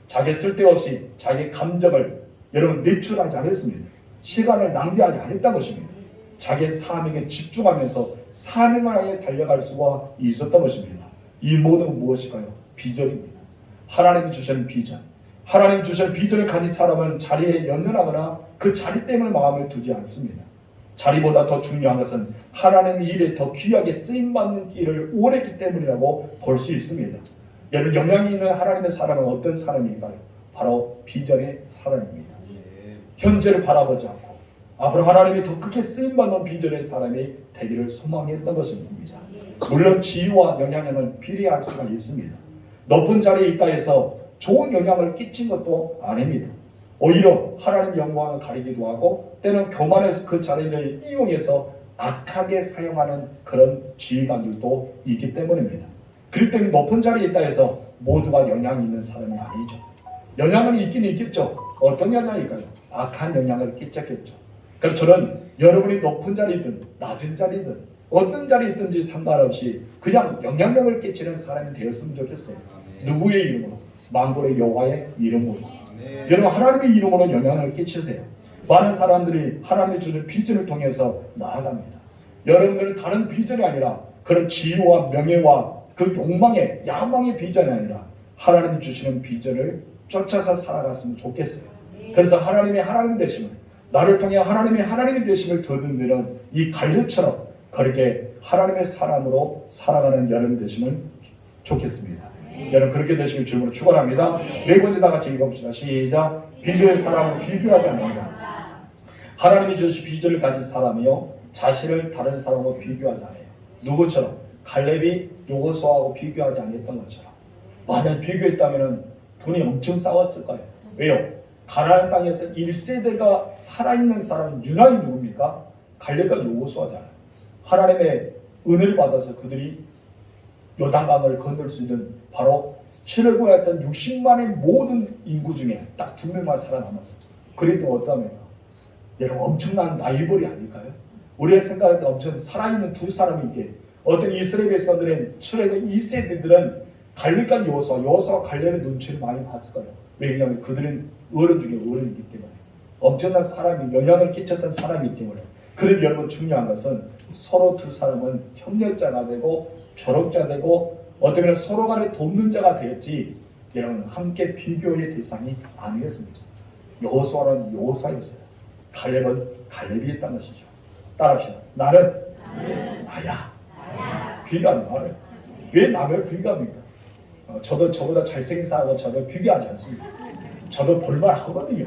자기 쓸데없이 자기 감정을 여러분 내출하지 않았습니다. 시간을 낭비하지 않았던 것입니다. 자기 사명에 집중하면서 사명을 향해 달려갈 수가 있었던 것입니다. 이 모든 건 무엇일까요? 비전입니다. 하나님이 주신 비전. 하나님 주신 비전을 가진 사람은 자리에 연연하거나 그 자리 때문에 마음을 두지 않습니다. 자리보다 더 중요한 것은 하나님의 일에 더 귀하게 쓰임받는 길을 오랬기 때문이라고 볼 수 있습니다. 여러분 영향이 있는 하나님의 사람은 어떤 사람인가요? 바로 비전의 사람입니다. 현재를 바라보지 않고 앞으로 하나님이 더 크게 쓰임받는 비전의 사람이 되기를 소망했던 것입니다. 물론 지위와 영향력은 비례할 수가 있습니다. 높은 자리에 있다 해서 좋은 영향을 끼친 것도 아닙니다. 오히려 하나님의 영광을 가리기도 하고 때는 교만해서 그 자리를 이용해서 악하게 사용하는 그런 지휘관들도 있기 때문입니다. 그렇기 때문에 높은 자리에 있다 해서 모두가 영향이 있는 사람이 아니죠. 영향은 있긴 있겠죠. 어떤 영향일까요? 악한 영향을 끼쳤겠죠. 그래서 저는 여러분이 높은 자리든 낮은 자리든 어떤 자리에 있든지 상관없이 그냥 영향력을 끼치는 사람이 되었으면 좋겠어요. 누구의 이름으로? 만군의 여호와의 이름으로. 여러분 하나님의 이름으로 영향을 끼치세요. 많은 사람들이 하나님이 주는 비전을 통해서 나아갑니다. 여러분들은 다른 비전이 아니라 그런 지위와 명예와 그 욕망의 야망의 비전이 아니라 하나님이 주시는 비전을 쫓아서 살아갔으면 좋겠어요. 그래서 하나님의 하나님 되심을 나를 통해 하나님의 하나님이 되심을 드러내는 이 갈렙처럼 그렇게 하나님의 사람으로 살아가는 여러분 되심을 좋겠습니다. 여러분 그렇게 되시길 주님으로 축원합니다. 네 번째 다 같이 읽어봅시다. 시작. 비전의 사람을 비교하지 않는다. 하나님이 주신 비전을 가진 사람이요 자신을 다른 사람과 비교하지 않아요. 누구처럼? 갈렙이 여호수아하고 비교하지 않았던 것처럼. 만약 비교했다면 돈이 엄청 싸웠을 거예요. 왜요? 가나안 땅에서 1세대가 살아있는 사람은 유난히 누굽니까? 갈렙과 여호수아잖아요. 하나님의 은혜를 받아서 그들이 요단강을 건널 수 있는 바로 출애굽했던 60만의 모든 인구 중에 딱 2명만 살아남았어요. 그래도 어떠합니까? 여러분 엄청난 라이벌이 아닐까요? 우리가 생각할 때 엄청 살아있는 두 사람이기에 어떤 이스라엘 백성들은 출애굽 1세대들은 갈렙과 여호수아 갈렙의 눈치를 많이 봤을 거예요. 왜냐하면 그들은 어른 중에 어른이기 때문에 엄청난 사람이 영향을 끼쳤던 사람이기 때문에. 그런데 여러분 중요한 것은 서로 두 사람은 협력자가 되고 조력자 되고 어쩌면 서로 간에 돕는 자가 되었지 여러분 함께 비교의 대상이 아니었습니다. 여호수아는 여호수아였어요. 갈렙은 갈렙이었다는 것이죠. 따라합시다. 나는 나야. 비교하는 말을 왜 남을 비교합니까? 저도 저보다 잘생긴 사람하고 저를 비교하지 않습니다. 저도 볼만하거든요.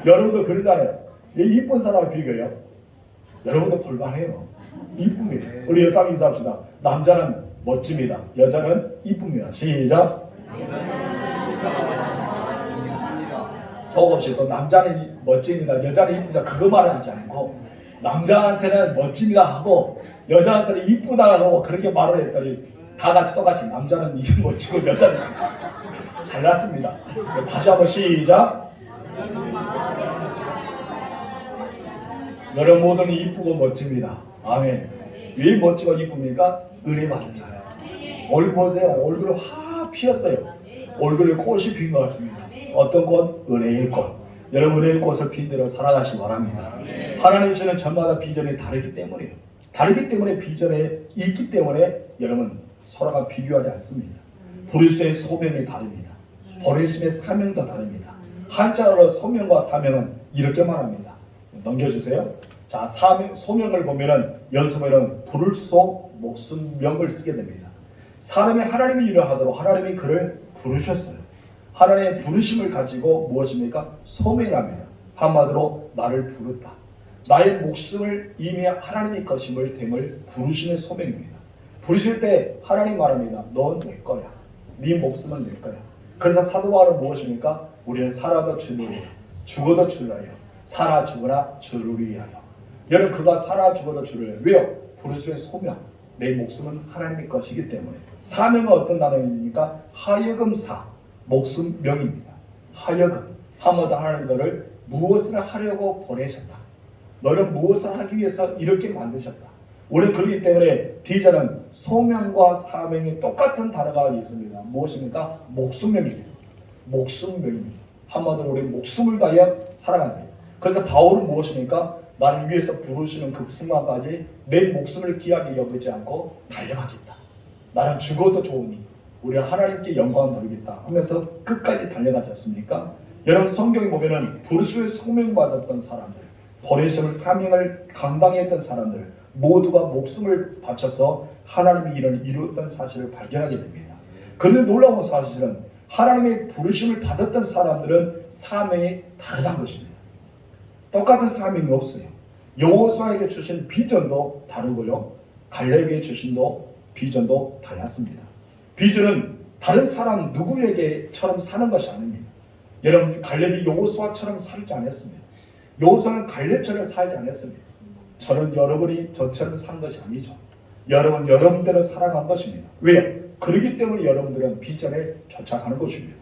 여러분도 그러잖아요. 왜 이쁜 사람을 비교해요? 여러분도 볼만해요. 이쁩니다. 우리 여성 인사합시다. 남자는 멋집니다. 여자는 이쁩니다. 시작. 속없이 또 남자는 멋집니다. 여자는 이쁩니다. 그거 말하지 않고 남자한테는 멋집니다 하고 여자한테는 이쁘다 하고 그렇게 말을 했더니 다 같이 똑같이 남자는 멋지고 여자는 잘났습니다. 다시 한번 시작. 여러분 모든 이쁘고 멋집니다. 아멘. 왜 멋지고 이쁩니까? 은혜 받았잖아요. 얼굴 보세요. 얼굴이 확 피었어요. 얼굴에 꽃이 핀 것 같습니다. 어떤 꽃? 은혜의 꽃. 여러분 은혜의 꽃을 핀 대로 살아가시기 바랍니다. 하나님 주시는 전마다 비전이 다르기 때문이에요. 다르기 때문에 비전에 있기 때문에 여러분 서로가 비교하지 않습니다. 브루스의 소명이 다릅니다. 버리심의 사명도 다릅니다. 한자어로 소명과 사명은 이렇게 말합니다. 넘겨주세요. 자, 소명을 보면은 연습에는 부를소 목숨명을 쓰게 됩니다. 사람이 하나님이 일을 하도록 하나님이 그를 부르셨어요. 하나님의 부르심을 가지고 무엇입니까? 소명합니다. 한마디로 나를 부르다. 나의 목숨을 이미 하나님의 것임을 됨을 부르시는 소명입니다. 부르실 때 하나님 말합니다. 넌 내 거야. 네 목숨은 내 거야. 그래서 사도 바울은 무엇입니까? 우리는 살아도 주를 위하여, 죽어도 주를 위하여, 살아 죽으나 주를 위하여. 여러분 그가 살아 죽어도 주를 위하여. 왜요? 부르심의 소명. 내 목숨은 하나님의 것이기 때문에. 사명은 어떤 단어입니까? 하여금사, 목숨명입니다. 하여금. 한마디로 하나님 너를 무엇을 하려고 보내셨다. 너를 무엇을 하기 위해서 이렇게 만드셨다. 우리는 그렇기 때문에 D자는 소명과 사명이 똑같은 단어가 있습니다. 무엇입니까? 목숨명입니다. 목숨명입니다. 한마디로 우리 목숨을 다하여 살아간다. 그래서 바울은 무엇입니까? 나를 위해서 부르시는 그 순간까지 내 목숨을 귀하게 여기지 않고 달려가겠다. 나는 죽어도 좋으니 우리는 하나님께 영광을 돌리겠다 하면서 끝까지 달려가지 않습니까? 여러분 성경에 보면은 부르심을 소명받았던 사람들, 버리심을 사명을 감당했던 사람들 모두가 목숨을 바쳐서 하나님의 일을 이루었던 사실을 발견하게 됩니다. 그런데 놀라운 사실은 하나님의 부르심을 받았던 사람들은 사명이 다르다는 것입니다. 똑같은 사명이 없어요. 여호수아에게 주신 비전도 다르고요. 갈렙에게 주신 비전도 달랐습니다. 비전은 다른 사람 누구에게처럼 사는 것이 아닙니다. 여러분 갈렙이 여호수아처럼 살지 않았습니다. 여호수아는 갈렙처럼 살지 않았습니다. 저는 여러분이 저처럼 산 것이 아니죠. 여러분대로 살아간 것입니다. 왜요? 그렇기 때문에 여러분들은 비전에 쫓아가는 것입니다.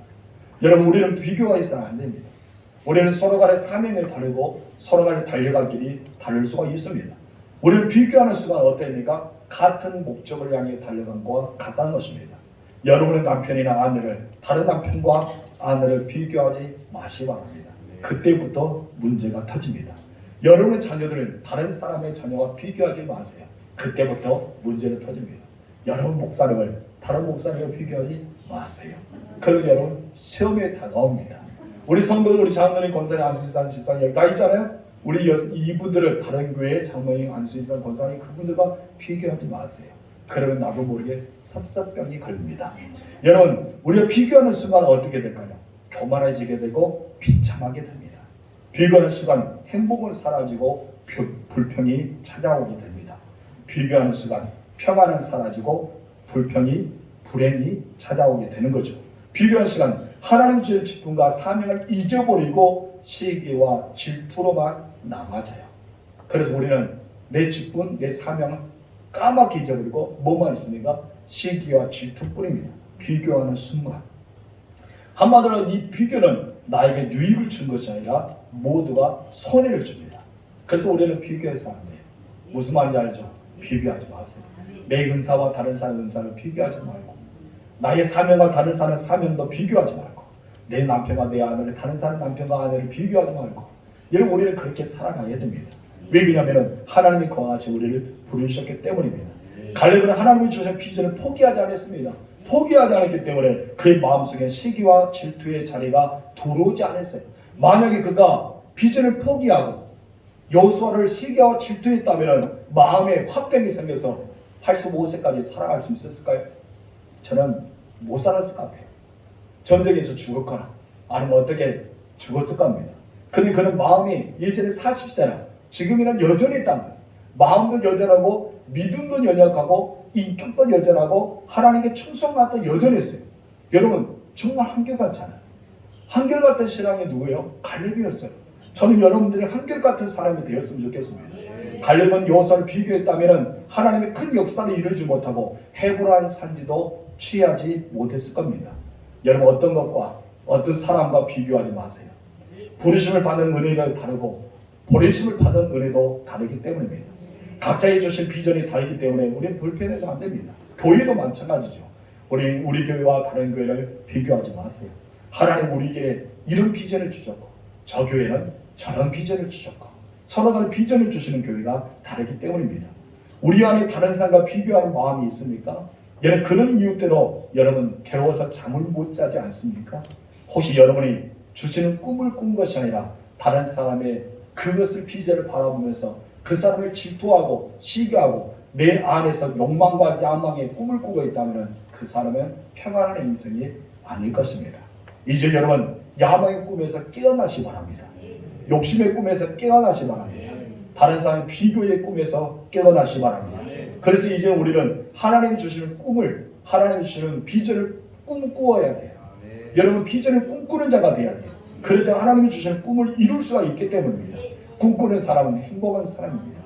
여러분 우리는 비교가 있어서는 안 됩니다. 우리는 서로 간의 사명이 다르고 서로 간에 달려갈 길이 다를 수가 있습니다. 우리는 비교하는 수가 어떻습니까? 같은 목적을 향해 달려간 것과 같다는 것입니다. 여러분의 남편이나 아내를 다른 남편과 아내를 비교하지 마시기 바랍니다. 그때부터 문제가 터집니다. 여러분의 자녀들을 다른 사람의 자녀와 비교하지 마세요. 그때부터 문제는 터집니다. 여러분 목사님을 다른 목사님과 비교하지 마세요. 그리고 여러분 시험에 다가옵니다. 우리 성도들, 우리 장로님, 권사님, 안수지사님, 집사님 다 있잖아요. 우리 이분들을 다른 교회 장로님, 안수지사님, 권사님 그분들과 비교하지 마세요. 그러면 나도 모르게 섭섭병이 걸립니다. 여러분 우리가 비교하는 순간 어떻게 될까요? 교만해지게 되고 비참하게 됩니다. 비교하는 순간 행복은 사라지고 불평이 찾아오게 됩니다. 비교하는 순간 평안은 사라지고 불행이 찾아오게 되는 거죠. 비교하는 시간 하나님 주신 직분과 사명을 잊어버리고 시기와 질투로만 남아져요. 그래서 우리는 내 직분, 내 사명을 까맣게 잊어버리고 뭐만 있습니까? 시기와 질투뿐입니다. 비교하는 순간. 한마디로 이 비교는 나에게 유익을 준 것이 아니라 모두가 손해를 줍니다. 그래서 우리는 비교해서 안 돼요. 무슨 말인지 알죠? 비교하지 마세요. 내 은사와 다른 사람의 은사를 비교하지 말고, 나의 사명과 다른 사람의 사명도 비교하지 말고, 내 남편과 내 아내를 다른 사람의 남편과 아내를 비교하지 말고, 여러분 우리는 그렇게 살아가야 됩니다. 왜 그러냐면 하나님이 그와 같이 우리를 부르셨기 때문입니다. 갈렙은 하나님이 주신 비전을 포기하지 않았습니다. 포기하지 않았기 때문에 그의 마음속에 시기와 질투의 자리가 들어오지 않았어요. 만약에 그가 비전을 포기하고 여호수아를 시기와 질투했다면 마음에 화병이 생겨서 85세까지 살아갈 수 있었을까요? 저는 못 살았을 것 같아요. 전쟁에서 죽었거나 아니면 어떻게 죽었을 겁니다. 근데 그는 마음이 예전에 40세나 지금이는 여전히 있다는 거예요. 마음도 여전하고 믿음도 연약하고 인격도 여전하고 하나님께 충성하던 여전했어요. 여러분 정말 한결같잖아요. 한결같은 신앙이 누구예요? 갈렙이었어요. 저는 여러분들이 한결같은 사람이 되었으면 좋겠습니다. 갈렙은 여호수아를 비교했다면 하나님의 큰 역사를 이루지 못하고 헤브론 산지도 취하지 못했을 겁니다. 여러분 어떤 것과 어떤 사람과 비교하지 마세요. 부르심을 받는 은혜를 다르고 보내심을 받은 은혜도 다르기 때문입니다. 각자의 주신 비전이 다르기 때문에 우리는 불편해서 안 됩니다. 교회도 마찬가지죠. 우리 교회와 다른 교회를 비교하지 마세요. 하나님 우리에게 이런 비전을 주셨고 저 교회는 저런 비전을 주셨고 서로 다른 비전을 주시는 교회가 다르기 때문입니다. 우리 안에 다른 사람과 비교하는 마음이 있습니까? 여러분 그런 이유대로 여러분 괴로워서 잠을 못 자지 않습니까? 혹시 여러분이 주시는 꿈을 꾼 것이 아니라 다른 사람의 그것을 비전을 바라보면서 그 사람을 질투하고 시기하고 내 안에서 욕망과 야망의 꿈을 꾸고 있다면 그 사람은 평안한 인생이 아닐 것입니다. 이제 여러분 야망의 꿈에서 깨어나시 바랍니다. 욕심의 꿈에서 깨어나시 바랍니다. 다른 사람의 비교의 꿈에서 깨어나시 바랍니다. 그래서 이제 우리는 하나님 주시는 꿈을 하나님 주시는 비전을 꿈꾸어야 돼요. 여러분 비전을 꿈꾸는 자가 돼야 돼요. 그래야 하나님이 주시는 꿈을 이룰 수가 있기 때문입니다. 꿈꾸는 사람은 행복한 사람입니다.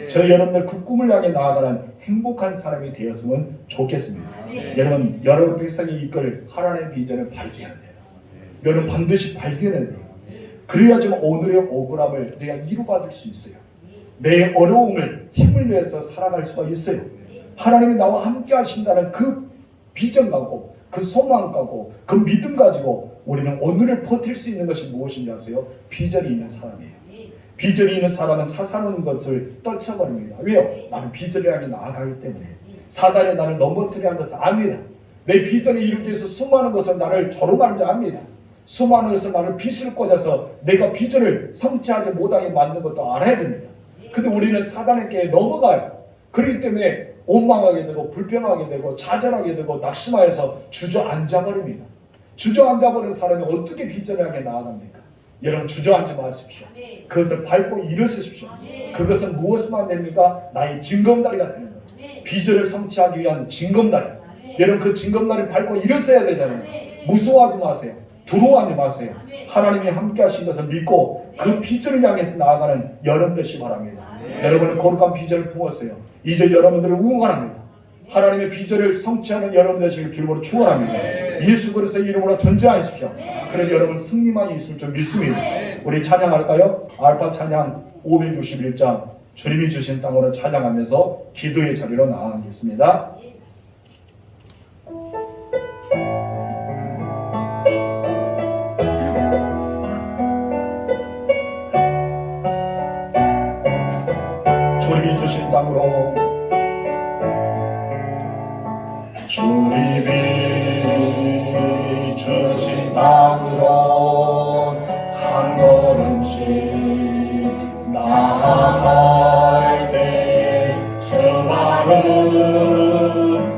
저 여러분들 그 꿈을 향해 나아가는 행복한 사람이 되었으면 좋겠습니다. 여러분 백성이 이끌 하나님의 비전을 발견해야 돼요. 여러분 반드시 발견해야 돼요. 그래야지만 오늘의 억울함을 내가 이루받을 수 있어요. 내 어려움을 힘을 내서 살아갈 수가 있어요. 하나님이 나와 함께 하신다는 그 비전 갖고 그 소망 갖고 그 믿음 가지고 우리는 오늘을 버틸 수 있는 것이 무엇인지 아세요? 비전이 있는 사람이에요. 비전이 있는 사람은 사사로운 것을 떨쳐버립니다. 왜요? 나는 비전을 향해 나아가기 때문에. 사단이 나를 넘어뜨리는 것을 압니다. 내 비전을 이루기 위해서 수많은 것을 나를 조롱하는 줄 압니다. 수많은 것을 나를 빚을 꽂아서 내가 비전을 성취하지 못하게 만든 것도 알아야 됩니다. 근데 우리는 사단에게 넘어가요. 그렇기 때문에 원망하게 되고 불평하게 되고 좌절하게 되고 낙심하여서 주저앉아버립니다. 주저앉아버린 사람이 어떻게 비전을 향해 나아갑니까? 여러분 주저앉지 마십시오. 그것을 밟고 일어서십시오. 그것은 무엇만 됩니까? 나의 징검다리가 되는 거예요. 비전을 성취하기 위한 징검다리. 여러분 그 징검다리를 밟고 일어서야 되잖아요. 무서워하지 마세요. 두려워하지 마세요. 하나님이 함께 하신 것을 믿고 그 비전을 향해서 나아가는 여러분 되시기 바랍니다. 여러분은 거룩한 비전을 품었어요. 이제 여러분들을 응원합니다. 하나님의 비전을 성취하는 여러분 되시길 주님으로 축원합니다. 예수 그리스도의 이름으로 존재하십시오. 그럼 여러분 승리만 있을 줄 믿습니다. 우리 찬양할까요? 알파 찬양 561장 주님이 주신 땅으로 찬양하면서 기도의 자리로 나아가겠습니다. 주님이 주신 땅으로 주님이 주신 땅으로 한 걸음씩 나아갈 때 수많은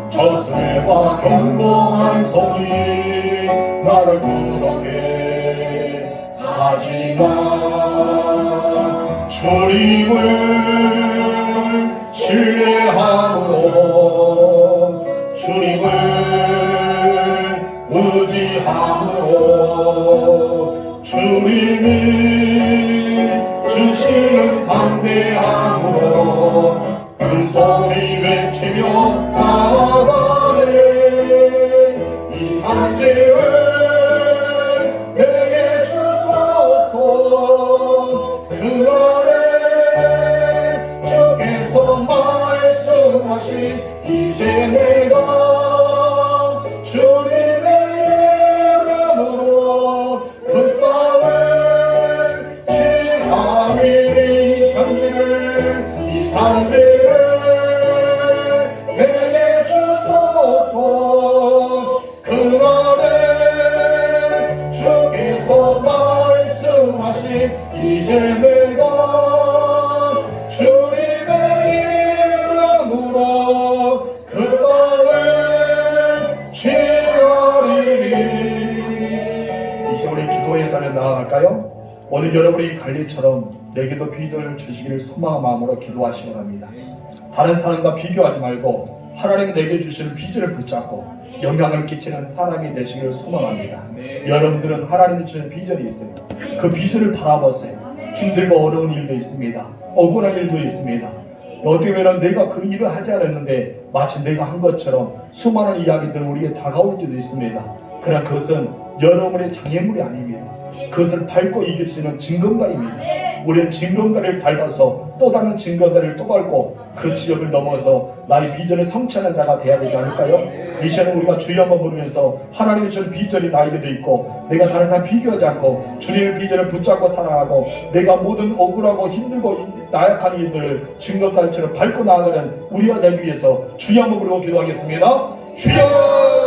적들과 경고한 소리 나를 부르게 하지만 주님을 신뢰함으로 주님을 의지함으로 주님이 주시는 담대함으로 큰 소리 외치며 나아가네. 이 산지를 내게 주소서. 그 안에 주께서 말씀하신 이제 내가 주님의 이름으로 그 땅을 지나니 이 산지를 내게 주소서. 그 안에 주께서 말씀하신 이제 내가 주님의 이름으로 그 땅을 지나리니. 이제 우리 기도의 자리에 나아갈까요? 오늘 여러분이 갈릴처럼 내게도 비전을 주시기를 소망한 마음으로 기도하시기 바랍니다. 다른 사람과 비교하지 말고 하나님이 내게 주시는 비전을 붙잡고 영향을 끼치는 사람이 되시기를 소망합니다. 여러분들은 하나님이 주시는 비전이 있어요. 그 비전을 바라보세요. 힘들고 어려운 일도 있습니다. 억울한 일도 있습니다. 어떻게 보면 내가 그 일을 하지 않았는데 마치 내가 한 것처럼 수많은 이야기들 우리에게 다가올 때도 있습니다. 그러나 그것은 여러분의 장애물이 아닙니다. 그것을 밟고 이길 수 있는 징검다리입니다. 우리는 징검다리를 밟아서 또 다른 징검다리를 또 밟고 그 지역을 넘어서 나의 비전을 성취하는 자가 되어야 되지 않을까요? 이 시간에 우리가 주여 한번 부르면서 하나님의 주신 비전이 나에게도 있고 내가 다른 사람 비교하지 않고 주님의 비전을 붙잡고 살아가고 내가 모든 억울하고 힘들고 나약한 일들을 징검다리처럼 밟고 나아가는 우리가 되기 위해서 주여 한번 부르고 기도하겠습니다. 주여!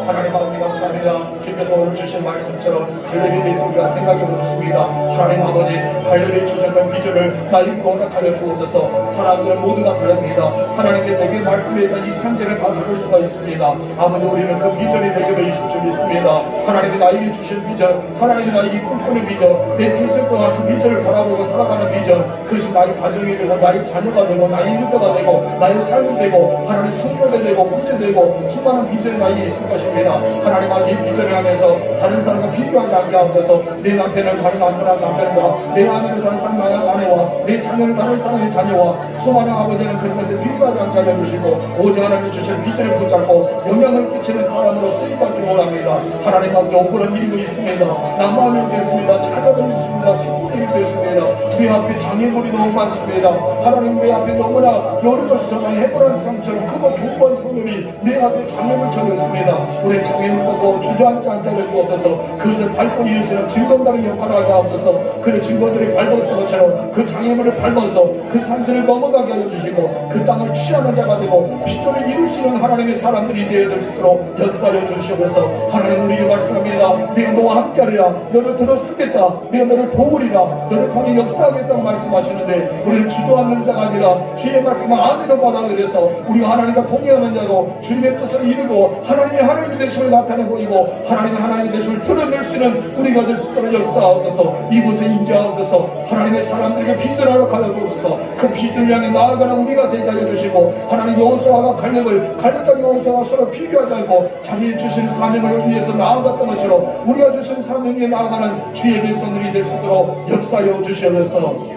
하나님 아버지 감사합니다. 주께서 오늘 주신 말씀처럼 갈렙에 대해서 우리가 생각해 보겠습니다. 하나님 아버지 갈렙이 주셨던 비전을 나에게 허락하여 주옵소서. 사람들은 모두가 다릅니다. 하나님께 내게 말씀했던 이 산재를 다 다룰 수가 있습니다. 아버지 우리는 그 비전이 내게도 있을 줄 믿습니다. 하나님이 나에게 주신 비전, 하나님이 나에게 꿈꾸는 비전, 내 평생 동안 그 비전을 바라보고 살아가는 비전, 그것이 나의 가정이 되고 나의 자녀가 되고 나의 일터가 되고 나의 삶이 되고 하나님 성교가 되고 군대되고 수많은 비전이 나에게 있을 것입니다. 하나님 아버지 이 비전을 하면서 다른 사람과 비교하지 않게 하옵소서. 내 남편을 다른 사람 남편과 내 아내를 다른 사람 아내와 내 자녀를 다른 사람의 자녀와 수많은 아버지는 그런 것에 비교하지 않게 하여 주시고 오직 하나님이 주신 비전을 붙잡고 영향을 끼치는 사람으로 쓰임받기 원합니다. 하나님 아버지 억울한 일도 있습니다. 낭만이 있습니다. 자녀도 있습니다. 식구들도 있습니다. 내 앞에 장애물이 너무 많습니다. 하나님 내 앞에 너무나 여러 것처럼 해보란 상처럼 크고 좁은 소년이 내 앞에 장애물처럼 있습니다. 우리 장애물 보고 주저앉지 않게 하여 주옵소서. 그것을 밟고 이어서는 징검다리 역할을 하게 하옵소서. 그 징검다리 밟았던 것처럼 그 장애물을 밟아서 그 산지를 넘어가게 하여 주시고 그 땅을 취하는 자가 되고 비전을 이룰 수 있는 하나님의 사람들이 되어질 수 있도록 역사하여 주시옵소서. 하나님 우리에게 말씀합니다. 내가 너와 함께하리라. 너를 들어쓰겠다. 내가 너를 도우리라. 너를 통해 역사하겠다고 말씀하시는데 우리는 주저앉는 자가 아니라 주의 말씀을 아멘으로 받아들여서 우리가 하나님과 동의하는 자고 주님의 뜻을 이루고 하나님의 되심을 나타내 보이고 하나님의 되심을 드러낼 수 있는 우리가 될 수 있도록 역사하옵소서. 이곳에 임재하옵소서. 하나님의 사람들에게 비전을 허락하여 주옵소서. 그 비전을 향해 나아가는 우리가 되게 하여 주시고 하나님 여호수아와 갈렙과 여호수아와 서로 비교하지 않고 자기 주신 사명을 위해서 나아갔던 것처럼 우리가 주신 사명에 나아가는 주의 백성들이 될 수 있도록 역사하여 주시옵소서.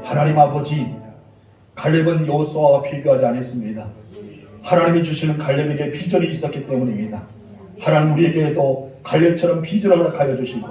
하나님 아버지 갈렙은 여호수아와 비교하지 않았습니다. 하나님이 주시는 갈렙에게 비전이 있었기 때문입니다. 하나님 우리에게도 갈렙처럼 비전을 허락하여 주시고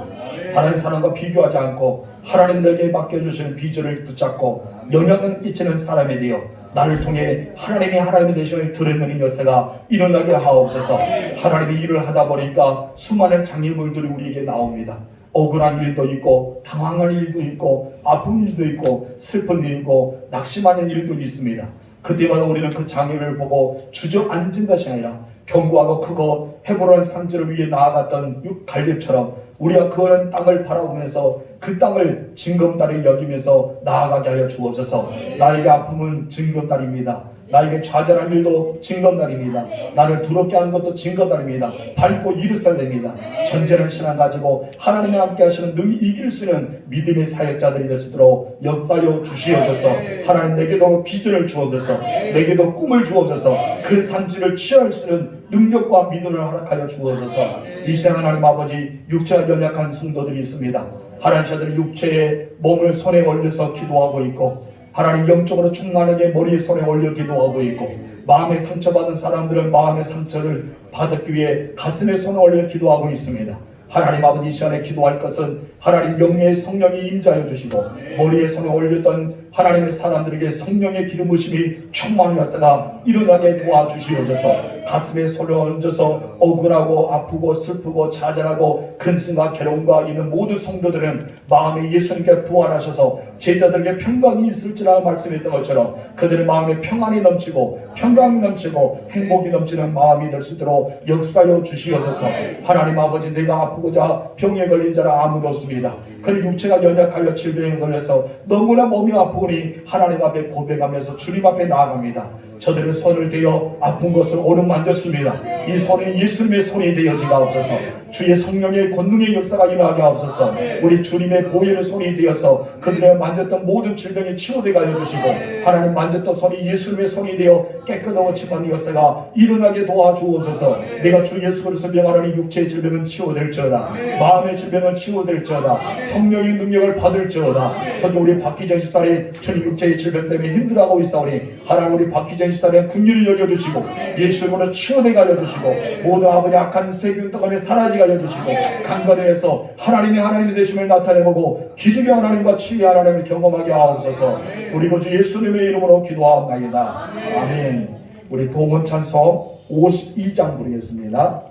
다른 사람과 비교하지 않고 하나님 내게 맡겨주시는 비전을 붙잡고 영향을 끼치는 사람이 되어 나를 통해 하나님의 되심을 드러내는 역사가 일어나게 하옵소서. 하나님의 일을 하다 보니까 수많은 장애물들이 우리에게 나옵니다. 억울한 일도 있고 당황한 일도 있고 아픈 일도 있고 슬픈 일도 있고 낙심하는 일도 있습니다. 그때마다 우리는 그 장애를 보고 주저앉은 것이 아니라 견고하고 크고 해보라는 산지를 위해 나아갔던 갈렙처럼 우리가 그런 땅을 바라보면서 그 땅을 징검다리를 여기면서 나아가게 하여 주옵소서. 나에게 아픔은 징검다리입니다. 나에게 좌절한 일도 징검다리입니다. 나를 두렵게 하는 것도 징검다리입니다. 밟고 일어서야 됩니다. 전제는 신앙 가지고 하나님과 함께 하시는 능히 이길 수 있는 믿음의 사역자들이 될 수 있도록 역사하여 주시옵소서. 하나님 내게도 비전을 주옵소서. 내게도 꿈을 주옵소서. 그 산지를 취할 수 있는 능력과 믿음을 허락하여 주옵소서. 이 시간 하나님 아버지 육체가 연약한 성도들이 있습니다. 하나님 저들이 육체의 몸을 손에 올려서 기도하고 있고 하나님 영적으로 충만하게 머리에 손에 올려 기도하고 있고 마음에 상처받은 사람들은 마음의 상처를 받기 위해 가슴에 손을 올려 기도하고 있습니다. 하나님 아버지 이 시간에 기도할 것은 하나님 영의 성령이 임재하여 주시고 머리에 손을 올렸던 하나님의 사람들에게 성령의 기름 부으심이 충만한 역사가 일어나게 도와주시옵소서. 가슴에 손을 얹어서 억울하고 아프고 슬프고 좌절하고 근심과 괴로움과 있는 모든 성도들은 마음에 예수님께 부활하셔서 제자들에게 평강이 있을지라 말씀했던 것처럼 그들의 마음에 평안이 넘치고 평강이 넘치고 행복이 넘치는 마음이 될 수 있도록 역사하여 주시옵소서. 하나님 아버지 내가 아프고자 병에 걸린 자라 아무도 없습니다. 그리고 육체가 연약하여 질병에 걸려서 너무나 몸이 아프니 하나님 앞에 고백하면서 주님 앞에 나아갑니다. 저들의 손을 대어 아픈 것을 오늘 만졌습니다. 이 손이 예수님의 손이 되어지가 없어서 주의 성령의 권능의 역사가 일어나게 하옵소서. 우리 주님의 보혈의 손이 되어서 그들의 만졌던 모든 질병이 치유되게 하여 주시고 하나님 만졌던 손이 예수님의 손이 되어 깨끗하고 침하는 역사가 일어나게 도와주옵소서. 내가 주 예수 그리스도 명하노니 육체의 질병은 치유될지어다. 마음의 질병은 치유될지어다. 성령의 능력을 받을지어다. 특히 우리 박희정 집사님 주님 육체의 질병 때문에 힘들어하고 있사오니 하나님 우리 박희정 집사님 긍휼히 여겨주시고 예수님으로 치유되게 하여 주시고 모든 아버지 악한 세균 떡함에 사라지게 임하게 하여 주시고 강건해서 하나님이 되심을 나타내보고 기적의 하나님과 치유의 하나님을 경험하게 하옵소서. 우리 구주 예수님의 이름으로 기도하옵나이다. 아멘. 우리 동원 찬송 52장 부르겠습니다.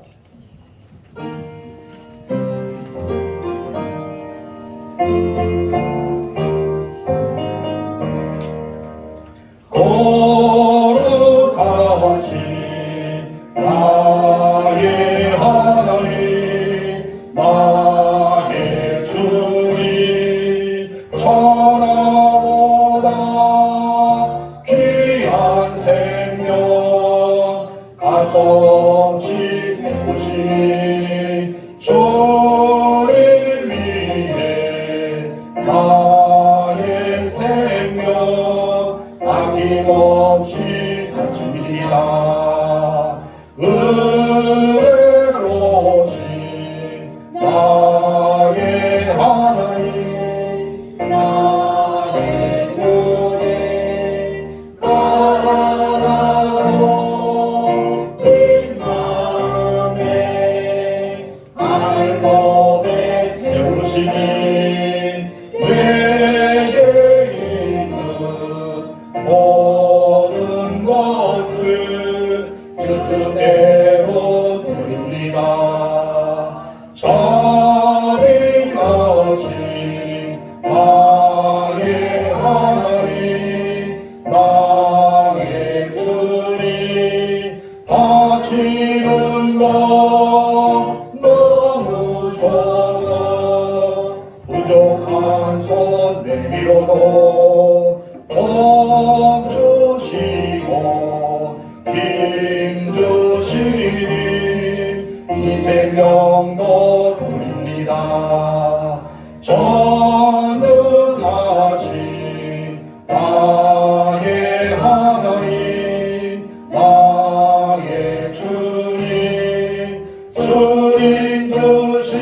거룩하신 나의 하나님 나의 주님 천하보다 귀한 생명 값없이 내오신 주를 위해 나의 생명 아낌없이 바칩니다. 은혜로우신 나의 하나님 나의 주님 가난하고 빈 마음에 알몸에 세우시니 내게 있는 모든 것을 주 뜻대로 드립니다. 자비하신 나의 하나님 나의 주님 바치는 것 너무 적어 부족한 손 내밀어도 복 주시고 힘 주시니 이 생명도 드립니다. 전능하신 나의 하나님 나의 주님 주신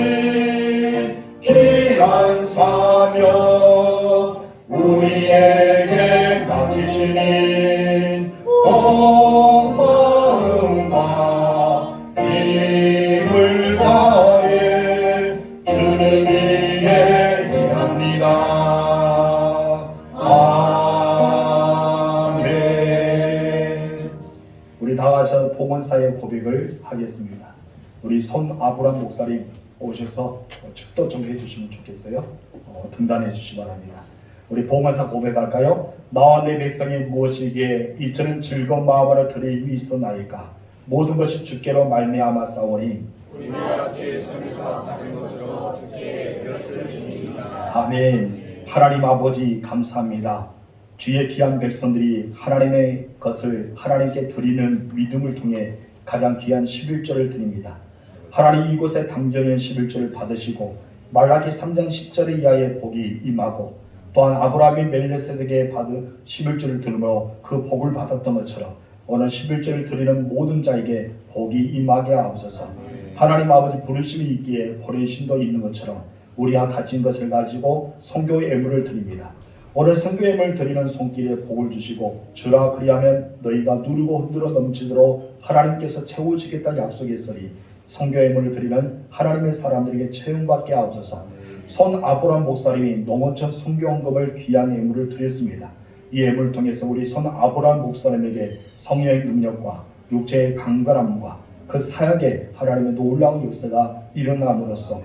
귀한 사명 우리에게 맡기시니 온 마음과 힘을 다해 주를 위해 일합니다. 아멘. 우리 다 같이 봉헌사의 고백을 하겠습니다. 우리 손 아브람 목사님 오셔서 축도 좀 해주시면 좋겠어요. 등단해 주시기 바랍니다. 우리 봉헌사 고백할까요? 나와 내 백성이 무엇이기에 이처럼 즐거운 마음으로 들을 힘이 있었나이까. 모든 것이 주께로 말미암아 싸우니 우리가 주의 손에서 받은 것으로 주께 이것을 믿습니다. 아멘. 하나님 아버지 감사합니다. 주의 귀한 백성들이 하나님의 것을 하나님께 드리는 믿음을 통해 가장 귀한 11조를 드립니다. 하나님 이곳에 담겨있는 11조를 받으시고 말라기 3장 10절 이하의 복이 임하고 또한 아브라함이 멜기세덱에게 받은 11조를 들으므로 그 복을 받았던 것처럼 오늘 11조를 드리는 모든 자에게 복이 임하게 하옵소서. 하나님 아버지 부르심이 있기에 버리심도 있는 것처럼 우리가 가진 것을 가지고 선교의 예물을 드립니다. 오늘 선교의 예물을 드리는 손길에 복을 주시고 주라 그리하면 너희가 누리고 흔들어 넘치도록 하나님께서 채워주겠다 약속했으니 선교의 예물을 드리는 하나님의 사람들에게 채용받게 하옵소서. 손 아브람 목사님이 농어촌 선교헌금을 귀한 예물을 드렸습니다. 이 예물을 통해서 우리 손 아브람 목사님에게 성령의 능력과 육체의 강건함과 그 사역에 하나님의 놀라운 역사가 일어남으로써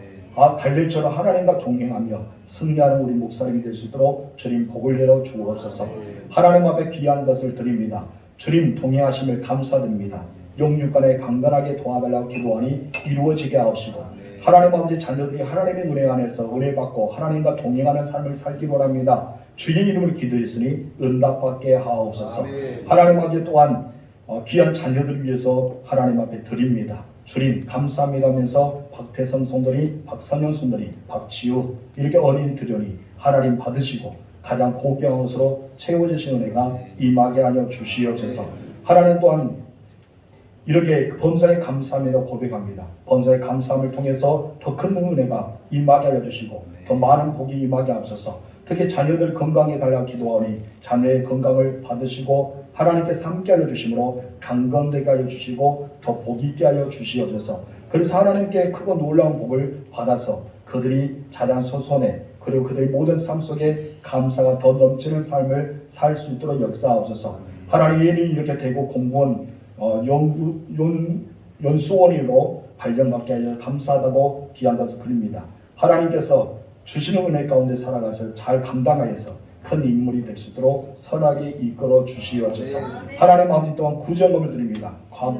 달릴처럼 하나님과 동행하며 승리하는 우리 목사님이 될 수 있도록 주님 복을 내려 주옵소서. 하나님 앞에 귀한 것을 드립니다. 주님 동행하심을 감사드립니다. 영육간에 강건하게 도와달라고 기도하니 이루어지게 하옵시고 하나님 아버지 자녀들이 하나님의 은혜 안에서 은혜받고 하나님과 동행하는 삶을 살기 원합니다. 주의 이름을 기도했으니 응답받게 하옵소서. 하나님 아버지 또한 귀한 자녀들을 위해서 하나님 앞에 드립니다. 주님 감사합니다 하면서 박태선 손들이 박선영 손들이 박지우 이렇게 어린 드려니 하나님 받으시고 가장 고귀한 것으로 채워주신 은혜가 임하게 하여 주시옵소서. 하나님 또한 이렇게 범사에 감사합니다 고백합니다. 범사에 감사함을 통해서 더 큰 은혜가 임하게 하여 주시고 더 많은 복이 임하게 하옵소서. 특히 자녀들 건강에 달라 기도하니 자녀의 건강을 받으시고 하나님께서 함께하여 주심으로 강건되게 하여 주시고 더 복 있게 하여 주시옵소서. 그래서 하나님께 크고 놀라운 복을 받아서 그들이 자장소손에 그리고 그들의 모든 삶 속에 감사가 더 넘치는 삶을 살 수 있도록 역사하옵소서. 하나님 예인이 이렇게 되고 공무원 연수원으로 발령받게 하여 감사하다고 귀한 것을 드립니다. 하나님께서 주시는 은혜 가운데 살아가서 잘 감당하여서 큰 인물이 될 수 있도록 선하게 이끌어 주시옵소서. 하나님 아버지 또한 구정금을 드립니다.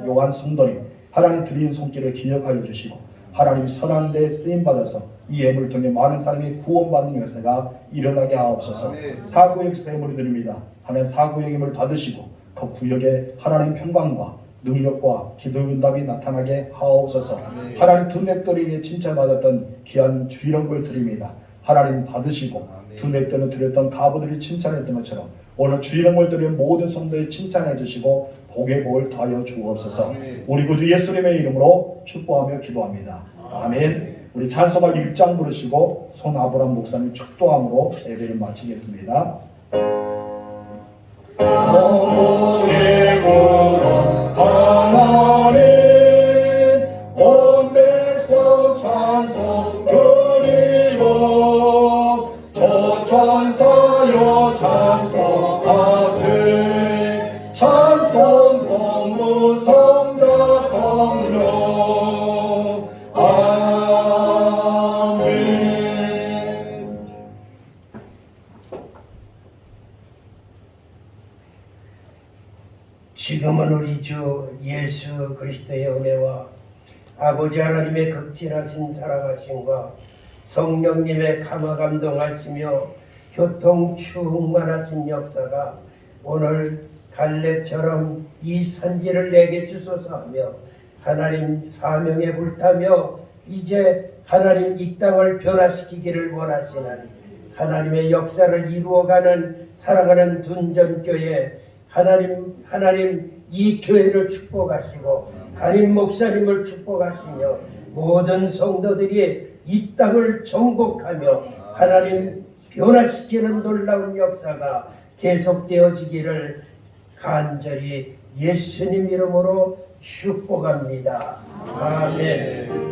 요한 성도님 하나님 드리는 손길을 기억하여 주시고 하나님 선한 데 쓰임받아서 이 예물을 통해 많은 사람이 구원받는 역사가 일어나게 하옵소서. 사구역 예물을 드립니다. 하나님 사구역 예물을 받으시고 그 구역에 하나님 평강과 능력과 기도 응답이 나타나게 하옵소서. 하나님 두뇌돌이에 칭찬받았던 귀한 주일원을 드립니다. 하나님 받으시고 두뇌돌을 드렸던 가부들이 칭찬했던 것처럼 오늘 주일원을 드린 모든 성도를 칭찬해 주시고 복의 복을 더하여 주옵소서. 우리 구주 예수님의 이름으로 축복하며 기도합니다. 아멘. 우리 찬송가 1장 부르시고 손 아브람 목사님 축도함으로 예배를 마치겠습니다. 너의 구원 하나님 온 백성 찬송 드리고 저 천사여 찬송하세 찬송 성부 성자 성령 아멘. 지금은 우리 주 예수 그리스도의 은혜와 아버지 하나님의 극진하신 사랑하심과 성령님의 감화감동하시며 교통 충만하신 역사가 오늘 갈렙처럼 이 산지를 내게 주소서 하며 하나님 사명에 불타며 이제 하나님 이 땅을 변화시키기를 원하시는 하나님의 역사를 이루어가는 사랑하는 둔전교회 하나님 이 교회를 축복하시고 담임 목사님을 축복하시며 모든 성도들이 이 땅을 정복하며 하나님 변화시키는 놀라운 역사가 계속되어지기를 간절히 예수님 이름으로 축복합니다. 아멘.